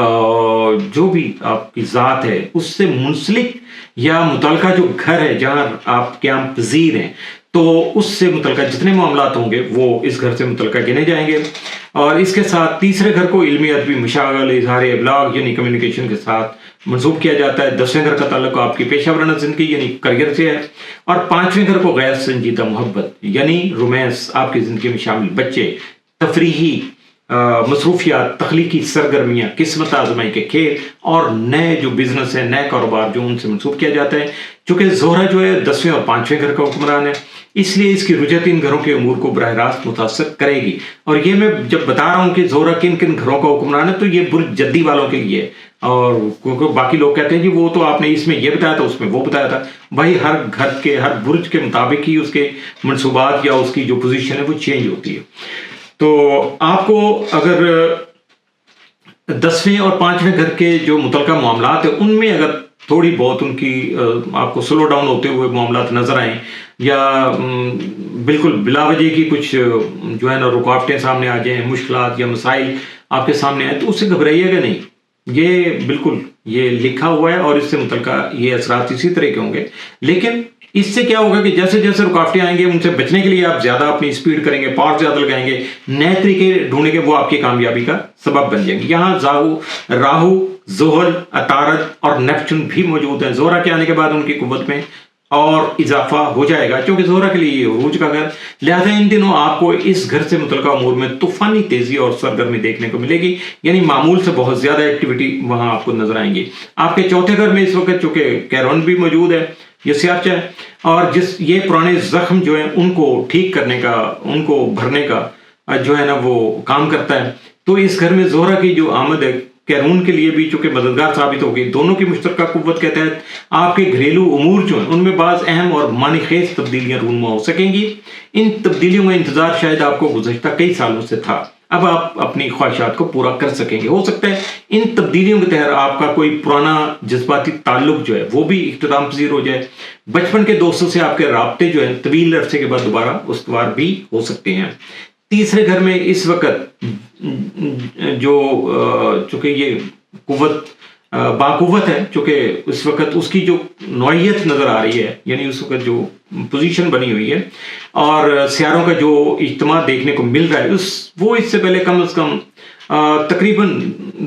جو بھی آپ کی ذات ہے اس سے منسلک یا متعلقہ جو گھر ہے جہاں آپ قیام پذیر ہیں تو اس سے متعلقہ جتنے معاملات ہوں گے وہ اس گھر سے متعلقہ گنے جائیں گے. اور اس کے ساتھ تیسرے گھر کو علمی ادبی مشاغل اظہار ابلاغ یعنی کمیونیکیشن کے ساتھ منسوب کیا جاتا ہے. 10ویں گھر کا تعلق آپ کی پیشہ ورانہ زندگی یعنی کریئر سے ہے. اور 5ویں گھر کو غیر سنجیدہ محبت یعنی رومانس آپ کی زندگی میں شامل بچے، تفریحی مصروفیات، تخلیقی سرگرمیاں، قسمت آزمائی کے کھیل اور نئے جو بزنس ہیں، نئے کاروبار جو ان سے منسوب کیا جاتا ہے. چونکہ زہرہ جو ہے 10ویں اور 5ویں گھر کا حکمران ہے اس لیے اس کی رجحت ان گھروں کے امور کو براہ راست متاثر کرے گی. اور یہ میں جب بتا رہا ہوں کہ زہرہ کن کن گھروں کا حکمران ہے تو یہ برج جدی والوں کے لیے، اور کیونکہ باقی لوگ کہتے ہیں جی وہ تو آپ نے اس میں یہ بتایا تھا اس میں وہ بتایا تھا. بھائی ہر گھر کے ہر برج کے مطابق ہی اس کے منصوبات یا اس کی جو پوزیشن ہے وہ چینج ہوتی ہے. تو آپ کو اگر 10ویں اور 5ویں گھر کے جو متعلقہ معاملات ہیں ان میں اگر تھوڑی بہت ان کی آپ کو سلو ڈاؤن ہوتے ہوئے معاملات نظر آئیں یا بالکل بلا وجہ کی کچھ جو ہے نا رکاوٹیں سامنے آ جائیں، مشکلات یا مسائل آپ کے سامنے آئیں تو اس سے گھبرائیے گا نہیں. یہ بالکل یہ لکھا ہوا ہے اور اس سے متعلقہ یہ اثرات اسی طرح کے ہوں گے. لیکن اس سے کیا ہوگا کہ جیسے جیسے رکاوٹیں آئیں گے ان سے بچنے کے لیے آپ زیادہ اپنی اسپیڈ کریں گے، پاور زیادہ لگائیں گے، نئے طریقے ڈھونڈیں گے، وہ آپ کی کامیابی کا سبب بن جائیں گے. یہاں راہو، زحل، عطارد اور نیپچون بھی موجود ہیں. زہرہ کے آنے کے بعد ان کی قوت میں اور اضافہ ہو جائے گا کیونکہ زہرہ کے لیے یہ عروج کا گھر. لہذا ان دنوں آپ کو اس گھر سے متعلقہ امور میں طوفانی تیزی اور سرگرمی دیکھنے کو ملے گی، یعنی معمول سے بہت زیادہ ایکٹیویٹی وہاں آپ کو نظر آئیں گی. آپ کے چوتھے گھر میں اس وقت چونکہ کیرون بھی موجود ہے، یہ سیاچہ ہے، اور یہ پرانے زخم جو ہیں ان کو ٹھیک کرنے کا، ان کو بھرنے کا جو ہے نا وہ کام کرتا ہے. تو اس گھر میں زہرہ کی جو آمد ہے کیرون کے لیے بھی چونکہ مددگار ثابت ہوگی. دونوں کی مشترکہ قوت کے تحت آپ کے گھریلو امور جو ہیں ان میں بعض اہم اور معنی خیز تبدیلیاں رونما ہو سکیں گی. ان تبدیلیوں کا انتظار شاید آپ کو گزشتہ کئی سالوں سے تھا، اب آپ اپنی خواہشات کو پورا کر سکیں گے. ہو سکتا ہے ان تبدیلیوں کے تحت آپ کا کوئی پرانا جذباتی تعلق جو ہے وہ بھی اختتام پذیر ہو جائے. بچپن کے دوستوں سے آپ کے رابطے جو ہیں طویل عرصے کے بعد دوبارہ استوار بھی ہو سکتے ہیں. تیسرے گھر میں اس وقت جو چونکہ یہ قوت باقوت ہے، چونکہ اس وقت اس کی جو نوعیت نظر آ رہی ہے یعنی اس وقت جو پوزیشن بنی ہوئی ہے اور سیاروں کا جو اجتماع دیکھنے کو مل رہا ہے وہ اس سے پہلے کم از کم تقریباً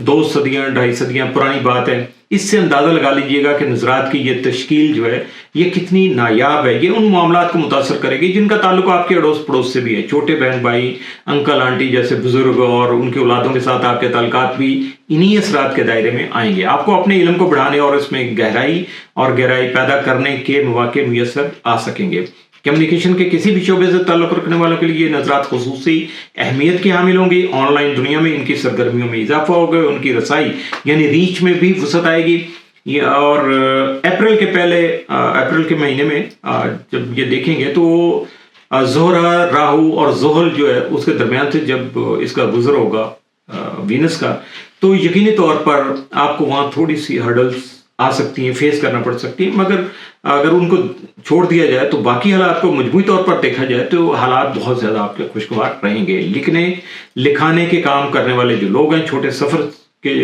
2 صدیاں 2.5 صدیاں پرانی بات ہے. اس سے اندازہ لگا لیجئے گا کہ نظرات کی یہ تشکیل جو ہے یہ کتنی نایاب ہے. یہ ان معاملات کو متاثر کرے گی جن کا تعلق آپ کے اڑوس پڑوس سے بھی ہے. چھوٹے بہن بھائی، انکل آنٹی جیسے بزرگ اور ان کے اولادوں کے ساتھ آپ کے تعلقات بھی انہی اثرات کے دائرے میں آئیں گے. آپ کو اپنے علم کو بڑھانے اور اس میں گہرائی پیدا کرنے کے مواقع میسر آ سکیں گے. کمیونیکیشن کے کسی بھی شعبے سے تعلق رکھنے والوں کے لیے یہ نظرات خصوصی اہمیت کی حامل ہوں گی. آن لائن دنیا میں ان کی سرگرمیوں میں اضافہ ہوگا، ان کی رسائی یعنی ریچ میں بھی وسعت آئے گی. اور اپریل کے مہینے میں جب یہ دیکھیں گے تو زہرہ، راہو اور زحل جو ہے اس کے درمیان سے جب اس کا گزر ہوگا وینس کا، تو یقینی طور پر آپ کو وہاں تھوڑی سی ہرڈلز آ سکتی ہیں، فیس کرنا پڑ سکتی ہیں. مگر اگر ان کو چھوڑ دیا جائے تو باقی حالات کو مجموعی طور پر دیکھا جائے تو حالات بہت زیادہ آپ کے خوشگوار رہیں گے. لکھانے کے کام کرنے والے جو لوگ ہیں، چھوٹے سفر کے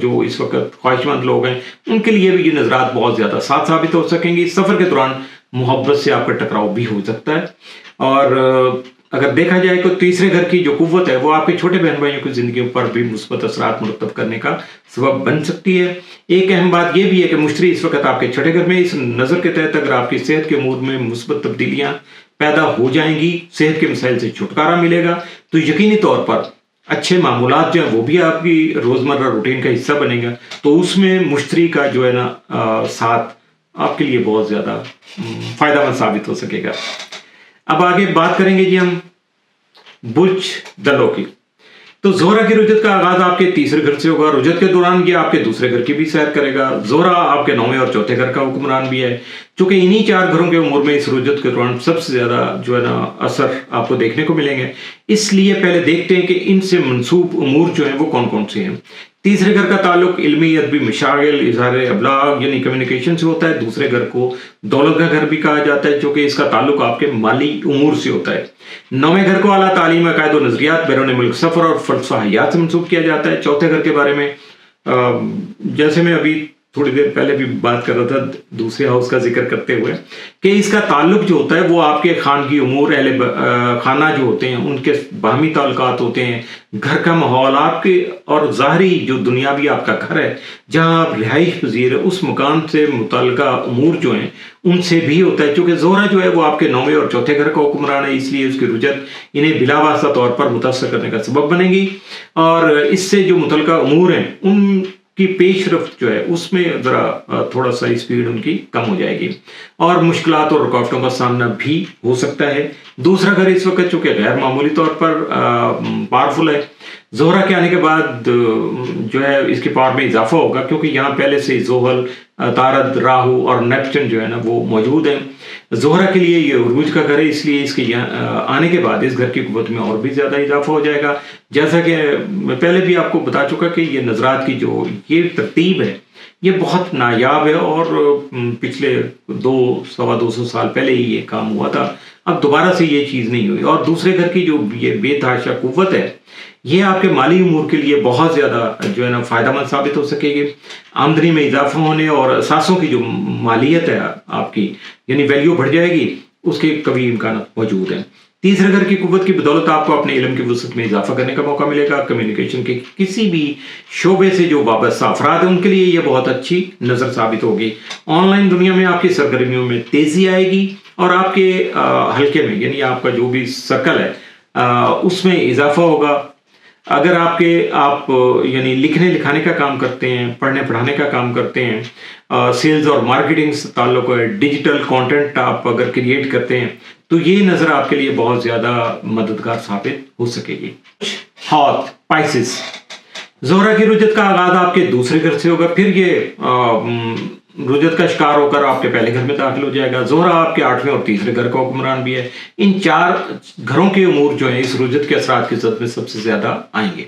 جو اس وقت خواہش مند لوگ ہیں، ان کے لیے بھی یہ نظرات بہت زیادہ ساتھ ثابت ہو سکیں گی. سفر کے دوران محبت سے آپ کا ٹکراؤ بھی ہو سکتا ہے. اور اگر دیکھا جائے تو تیسرے گھر کی جو قوت ہے وہ آپ کے چھوٹے بہن بھائیوں کی زندگیوں پر بھی مثبت اثرات مرتب کرنے کا سبب بن سکتی ہے. ایک اہم بات یہ بھی ہے کہ مشتری اس وقت آپ کے چھٹے گھر میں، اس نظر کے تحت اگر آپ کی صحت کے امور میں مثبت تبدیلیاں پیدا ہو جائیں گی، صحت کے مسائل سے چھٹکارا ملے گا، تو یقینی طور پر اچھے معمولات جو ہیں وہ بھی آپ کی روزمرہ روٹین کا حصہ بنے گا. تو اس میں مشتری کا جو ہے نا ساتھ آپ کے لیے بہت زیادہ فائدہ مند ثابت ہو سکے گا. اب آگے بات کریں گے جی ہم برج دلو کی. تو زہرہ کی رجت کا آغاز آپ کے تیسرے گھر سے ہوگا. رجت کے دوران یہ آپ کے دوسرے گھر کی بھی سیر کرے گا. زہرہ آپ کے 9ویں اور چوتھے گھر کا حکمران بھی ہے. چونکہ انہی 4 گھروں کے امور میں اس رجت کے دوران سب سے زیادہ جو ہے نا اثر آپ کو دیکھنے کو ملیں گے، اس لیے پہلے دیکھتے ہیں کہ ان سے منسوب امور جو ہیں وہ کون کون سے ہیں. تیسرے گھر کا تعلق علمی ادبی مشاغل اظہار ابلاغ یعنی کمیونیکیشن سے ہوتا ہے. دوسرے گھر کو دولت کا گھر بھی کہا جاتا ہے چونکہ اس کا تعلق آپ کے مالی امور سے ہوتا ہے. 9ویں گھر کو اعلیٰ تعلیم، عقائد و نظریات، بیرون ملک سفر اور فلسفہ حیات سے منسوب کیا جاتا ہے. چوتھے گھر کے بارے میں جیسے میں ابھی تھوڑی دیر پہلے بھی بات کر رہا تھا دوسرے ہاؤس کا ذکر کرتے ہوئے کہ اس کا تعلق جو ہوتا ہے وہ آپ کے خانگی امور، اہل خانہ جو ہوتے ہیں ان کے باہمی تعلقات ہوتے ہیں، گھر کا ماحول آپ کے، اور ظاہری جو دنیاوی آپ کا گھر ہے جہاں آپ رہائش پذیر ہے اس مکان سے متعلقہ امور جو ہیں ان سے بھی ہوتا ہے، چونکہ زہرہ جو ہے وہ آپ کے 9ویں اور 4تھے گھر کا حکمران ہے، اس لیے اس کی رجت انہیں بلا واسطہ طور پر متاثر کرنے کا سبب بنے گی، اور اس سے جو متعلقہ امور ہیں ان کی پیش رفت جو ہے اس میں ذرا تھوڑا سا اسپیڈ ان کی کم ہو جائے گی، اور مشکلات اور رکاوٹوں کا سامنا بھی ہو سکتا ہے۔ دوسرا گھر اس وقت چونکہ غیر معمولی طور پر پاورفل ہے، زہرہ کے آنے کے بعد جو ہے اس کے پاور میں اضافہ ہوگا، کیونکہ یہاں پہلے سے زحل، عطارد، راہو اور نیپچن جو ہے نا وہ موجود ہیں۔ زہرہ کے لیے یہ عروج کا گھر ہے، اس لیے اس کے آنے کے بعد اس گھر کی قوت میں اور بھی زیادہ اضافہ ہو جائے گا۔ جیسا کہ میں پہلے بھی آپ کو بتا چکا کہ یہ نظرات کی جو یہ ترتیب ہے یہ بہت نایاب ہے، اور پچھلے 200-225 سال پہلے ہی یہ کام ہوا تھا، اب دوبارہ سے یہ چیز نہیں ہوئی۔ اور دوسرے گھر کی جو یہ بے تحاشا قوت ہے یہ آپ کے مالی امور کے لیے بہت زیادہ جو ہے نا فائدہ مند ثابت ہو سکے گی، آمدنی میں اضافہ ہونے اور اثاثوں کی جو مالیت ہے آپ کی یعنی ویلیو بڑھ جائے گی، اس کے قوی امکانات موجود ہیں۔ تیسرے گھر کی قوت کی بدولت آپ کو اپنے علم کی وسعت میں اضافہ کرنے کا موقع ملے گا، کمیونیکیشن کے کسی بھی شعبے سے جو وابستہ افراد ہیں ان کے لیے یہ بہت اچھی نظر ثابت ہوگی۔ آن لائن دنیا میں آپ کی سرگرمیوں میں تیزی آئے گی، اور آپ کے حلقے میں یعنی آپ کا جو بھی سرکل ہے اس میں اضافہ ہوگا۔ اگر آپ یعنی لکھنے لکھانے کا کام کرتے ہیں، پڑھنے پڑھانے کا کام کرتے ہیں، سیلز اور مارکیٹنگ سے تعلق ہے، ڈیجیٹل کانٹینٹ آپ اگر کریٹ کرتے ہیں تو یہ نظر آپ کے لیے بہت زیادہ مددگار ثابت ہو سکے گی۔ ہاتھ پائسس، زہرہ کی رجت کا آغاز آپ کے دوسرے گھر سے ہوگا، پھر یہ رجت کا شکار ہو کر آپ کے پہلے گھر میں داخل ہو جائے گا۔ زہرہ آپ کے 8ویں اور تیسرے گھر کا حکمران بھی ہے۔ ان 4 گھروں کے امور جو ہیں اس رجت کے اثرات کی زد میں سب سے زیادہ آئیں گے۔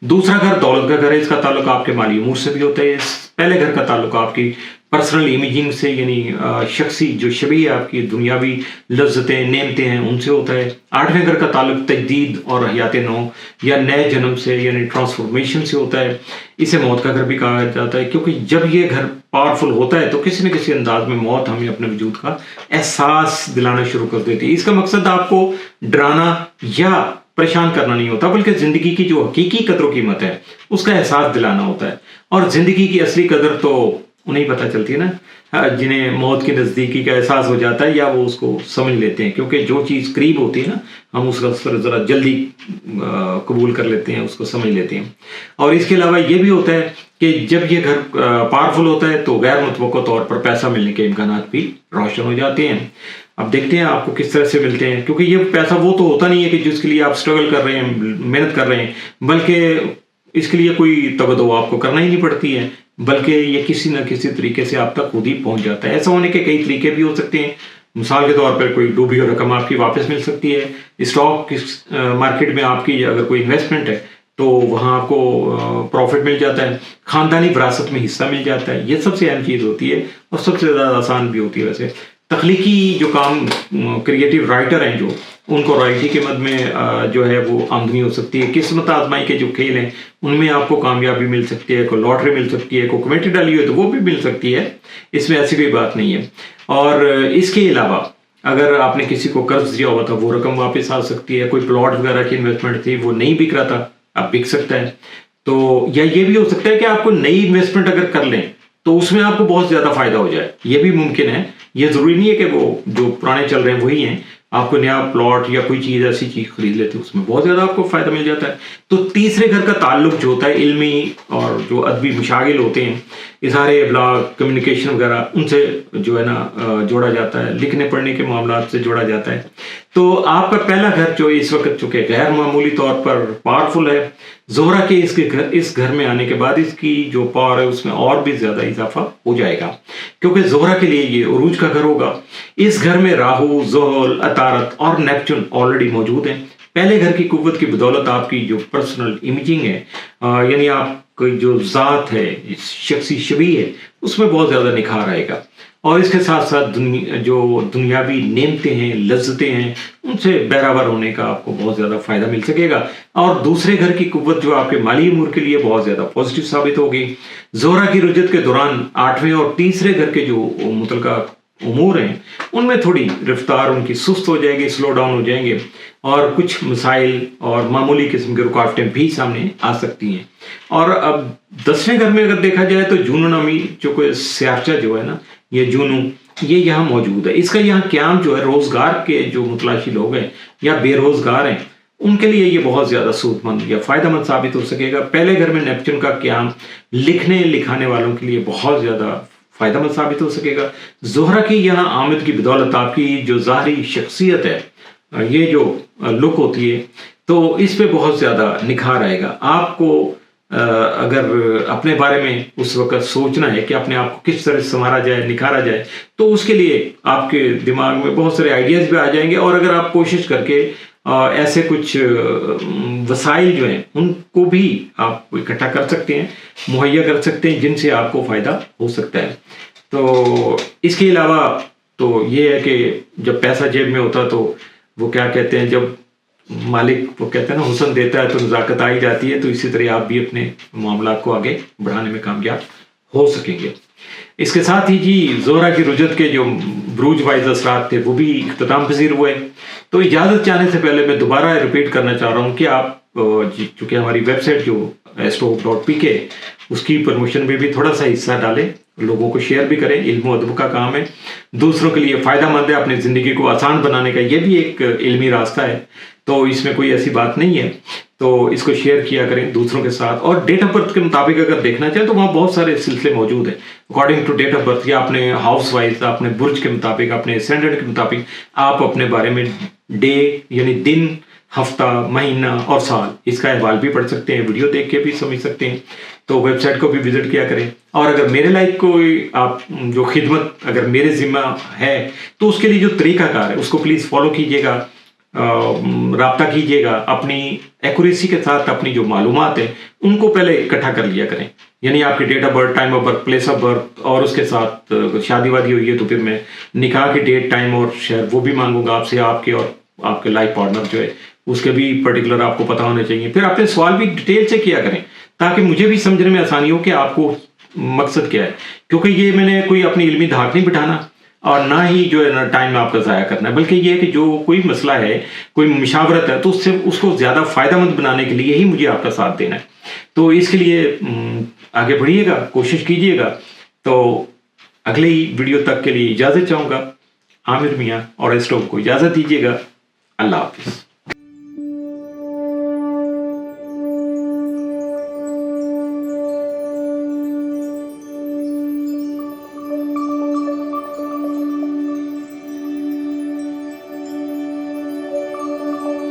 دوسرا گھر دولت کا گھر ہے، اس کا تعلق آپ کے مالی امور سے بھی ہوتا ہے۔ پہلے گھر کا تعلق آپ کی پرسنل امیجنگ سے یعنی شخصی جو شبیہ آپ کی دنیاوی لذتیں نعمتیں ہیں ان سے ہوتا ہے۔ 8ویں گھر کا تعلق تجدید اور حیات نو یا نئے جنم سے یعنی ٹرانسفارمیشن سے ہوتا ہے۔ اسے موت کا گھر بھی کہا جاتا ہے، کیونکہ جب یہ گھر پاورفل ہوتا ہے تو کسی نہ کسی انداز میں موت ہمیں اپنے وجود کا احساس دلانا شروع کر دیتی ہے۔ اس کا مقصد آپ کو ڈرانا یا پریشان کرنا نہیں ہوتا، بلکہ زندگی کی جو حقیقی قدر و قیمت ہے اس کا احساس دلانا ہوتا ہے۔ اور زندگی کی اصلی قدر تو انہیں پتہ چلتی ہے نا جنہیں موت کی نزدیکی کا احساس ہو جاتا ہے یا وہ اس کو سمجھ لیتے ہیں، کیونکہ جو چیز قریب ہوتی ہے نا ہم اس کا ذرا جلدی قبول کر لیتے ہیں، اس کو سمجھ لیتے ہیں۔ اور اس کے علاوہ یہ بھی ہوتا ہے کہ جب یہ گھر پاورفل ہوتا ہے تو غیر متوقع طور پر پیسہ ملنے کے امکانات بھی روشن ہو جاتے ہیں۔ اب دیکھتے ہیں آپ کو کس طرح سے ملتے ہیں، کیونکہ یہ پیسہ وہ تو ہوتا نہیں ہے کہ جس کے لیے آپ سٹرگل کر رہے ہیں، محنت کر رہے ہیں، بلکہ اس کے لیے کوئی تگدو آپ کو کرنا ہی نہیں پڑتی ہے، بلکہ یہ کسی نہ کسی طریقے سے آپ تک خود ہی پہنچ جاتا ہے۔ ایسا ہونے کے کئی طریقے بھی ہو سکتے ہیں، مثال کے طور پر کوئی ڈوبی ہوئی رقم آپ کی واپس مل سکتی ہے، اسٹاک مارکیٹ میں آپ کی اگر کوئی انویسٹمنٹ ہے تو وہاں آپ کو پروفٹ مل جاتا ہے، خاندانی وراثت میں حصہ مل جاتا ہے۔ یہ سب سے اہم چیز ہوتی ہے اور سب سے زیادہ آسان بھی ہوتی ہے۔ ویسے تخلیقی جو کام کریٹیو رائٹر ہیں جو ان کو رائلٹی کے مد میں جو ہے وہ آمدنی ہو سکتی ہے۔ قسمت آزمائی کے جو کھیل ہیں ان میں آپ کو کامیابی مل سکتی ہے، کوئی لاٹری مل سکتی ہے، کوئی کمیٹی ڈالی ہوئی ہے تو وہ بھی مل سکتی ہے، اس میں ایسی کوئی بات نہیں ہے۔ اور اس کے علاوہ اگر آپ نے کسی کو قرض دیا ہوا تھا وہ رقم واپس آ سکتی ہے، کوئی پلاٹ وغیرہ کی انویسٹمنٹ تھی وہ نہیں بک رہا تھا اب بک سکتا ہے۔ تو یا یہ بھی ہو سکتا ہے کہ آپ کو نئی انویسٹمنٹ اگر کر لیں تو اس میں آپ کو بہت زیادہ فائدہ ہو جائے، یہ بھی ممکن ہے۔ یہ ضروری نہیں ہے کہ وہ جو پرانے چل رہے ہیں وہی ہیں، آپ کو نیا پلاٹ یا کوئی چیز ایسی چیز خرید لیتے اس میں بہت زیادہ آپ کو فائدہ مل جاتا ہے۔ تو تیسرے گھر کا تعلق جو ہوتا ہے علمی اور جو ادبی مشاغل ہوتے ہیں، اظہار ابلاغ، کمیونیکیشن وغیرہ، ان سے جو ہے نا جوڑا جاتا ہے، لکھنے پڑھنے کے معاملات سے جوڑا جاتا ہے۔ تو آپ کا پہلا گھر جو اس وقت چونکہ غیر معمولی طور پر پاورفل ہے، زہرہ کے اس گھر میں آنے کے بعد اس کی جو پاور ہے اس میں اور بھی زیادہ اضافہ ہو جائے گا، کیونکہ زہرہ کے لیے یہ عروج کا گھر ہوگا۔ اس گھر میں راہو، زحل، عطارد اور نیپچن آلریڈی موجود ہیں۔ پہلے گھر کی قوت کی بدولت آپ کی جو پرسنل امیجنگ ہے یعنی آپ کی جو ذات ہے، شخصی شبیہ ہے، اس میں بہت زیادہ نکھار آئے گا، اور اس کے ساتھ ساتھ جو دنیاوی نعمتیں ہیں، لذتیں ہیں، ان سے بہرہ ہونے کا آپ کو بہت زیادہ فائدہ مل سکے گا، اور دوسرے گھر کی قوت جو آپ کے مالی امور کے لیے بہت زیادہ پازیٹیو ثابت ہوگی۔ زہرہ کی رجت کے دوران 8ویں اور تیسرے گھر کے جو متعلقہ امور ہیں ان میں تھوڑی رفتار ان کی سست ہو جائے گی، سلو ڈاؤن ہو جائیں گے، اور کچھ مسائل اور معمولی قسم کی رکاوٹیں بھی سامنے آ سکتی ہیں۔ اور اب 10ویں گھر میں اگر دیکھا جائے تو جونو نامی جو کوئی سیارچہ جو ہے نا، یہ جونو، یہ یہاں موجود ہے۔ اس کا یہاں قیام جو ہے روزگار کے جو متلاشی لوگ ہیں یا بے روزگار ہیں ان کے لیے یہ بہت زیادہ سود مند یا فائدہ مند ثابت ہو سکے گا۔ پہلے گھر میں نیپچون کا قیام لکھنے لکھانے والوں کے لیے بہت زیادہ فائدہ مند ثابت ہو سکے گا۔ زہرہ کی یہاں آمد کی بدولت آپ کی جو ظاہری شخصیت ہے، یہ جو لک ہوتی ہے، تو اس پہ بہت زیادہ نکھار آئے گا۔ آپ کو اگر اپنے بارے میں اس وقت سوچنا ہے کہ اپنے آپ کو کس طرح سنوارا جائے، نکھارا جائے، تو اس کے لیے آپ کے دماغ میں بہت سارے آئیڈیاز بھی آ جائیں گے، اور اگر آپ کوشش کر کے ایسے کچھ وسائل جو ہیں ان کو بھی آپ اکٹھا کر سکتے ہیں، مہیا کر سکتے ہیں، جن سے آپ کو فائدہ ہو سکتا ہے۔ تو اس کے علاوہ تو یہ ہے کہ جب پیسہ جیب میں ہوتا تو وہ کیا کہتے ہیں، جب مالک وہ کہتے ہیں نا حسن دیتا ہے تو نزاکت آئی جاتی ہے، تو اسی طرح آپ بھی اپنے معاملات کو آگے بڑھانے میں کامیاب ہو سکیں گے۔ اس کے ساتھ ہی زہرہ کی رجت کے جو بروج وائز اثرات تھے وہ بھی اختتام پذیر ہوئے۔ تو اجازت چاہنے سے پہلے میں دوبارہ ریپیٹ کرنا چاہ رہا ہوں کہ آپ چونکہ ہماری ویب سائٹ جو astrohope.pk اس کی پروموشن میں بھی تھوڑا سا حصہ ڈالیں، لوگوں کو شیئر بھی کریں، علم و ادب کا کام ہے، دوسروں کے لیے فائدہ مند ہے، اپنی زندگی کو آسان بنانے کا یہ بھی ایک علمی راستہ ہے، تو اس میں کوئی ایسی بات نہیں ہے۔ تو اس کو شیئر کیا کریں دوسروں کے ساتھ، اور ڈیٹ آف برتھ کے مطابق اگر دیکھنا چاہیں تو وہاں بہت سارے سلسلے موجود ہیں according to date of birth, یا اپنے ہاؤس وائز، اپنے برج کے مطابق، اپنے اسٹینڈرڈ کے مطابق آپ اپنے بارے میں ڈے یعنی دن، ہفتہ، مہینہ اور سال اس کا احوال بھی پڑھ سکتے ہیں، ویڈیو دیکھ کے بھی سمجھ سکتے ہیں۔ تو ویب سائٹ کو بھی وزٹ کیا کریں، اور اگر میرے لائک کوئی آپ جو خدمت اگر میرے ذمہ ہے تو اس کے لیے جو طریقہ کار ہے اس کو پلیز فالو کیجیے گا، رابطہ کیجیے گا، اپنی ایکوریسی کے ساتھ اپنی جو معلومات ہیں ان کو پہلے اکٹھا کر لیا کریں، یعنی آپ کی date of birth, time of birth, place of birth, اور اس کے ساتھ شادی وادی ہوئی ہے تو پھر میں نکاح کی ڈیٹ، ٹائم اور شہر وہ بھی مانگوں گا آپ سے، آپ کے اور آپ کے لائف پارٹنر جو ہے اس کے بھی پرٹیکولر آپ کو پتہ ہونے چاہیے۔ پھر اپنے سوال بھی ڈیٹیل سے کیا کریں تاکہ مجھے بھی سمجھنے میں آسانی ہو کہ آپ کو مقصد کیا ہے، کیونکہ یہ میں نے کوئی اپنی علمی دھاک نہیں بٹھانا اور نہ ہی جو ہے نا ٹائم آپ کا ضائع کرنا ہے، بلکہ یہ ہے کہ جو کوئی مسئلہ ہے، کوئی مشاورت ہے، تو اس سے اس کو زیادہ فائدہ مند بنانے کے لیے ہی مجھے آپ کا ساتھ دینا ہے۔ تو اس کے لیے آگے بڑھیے گا، کوشش کیجیے گا۔ تو اگلی ویڈیو تک کے لیے اجازت چاہوں گا، عامر میاں اور ایسٹروہوپ کو اجازت دیجیے گا۔ اللہ حافظ۔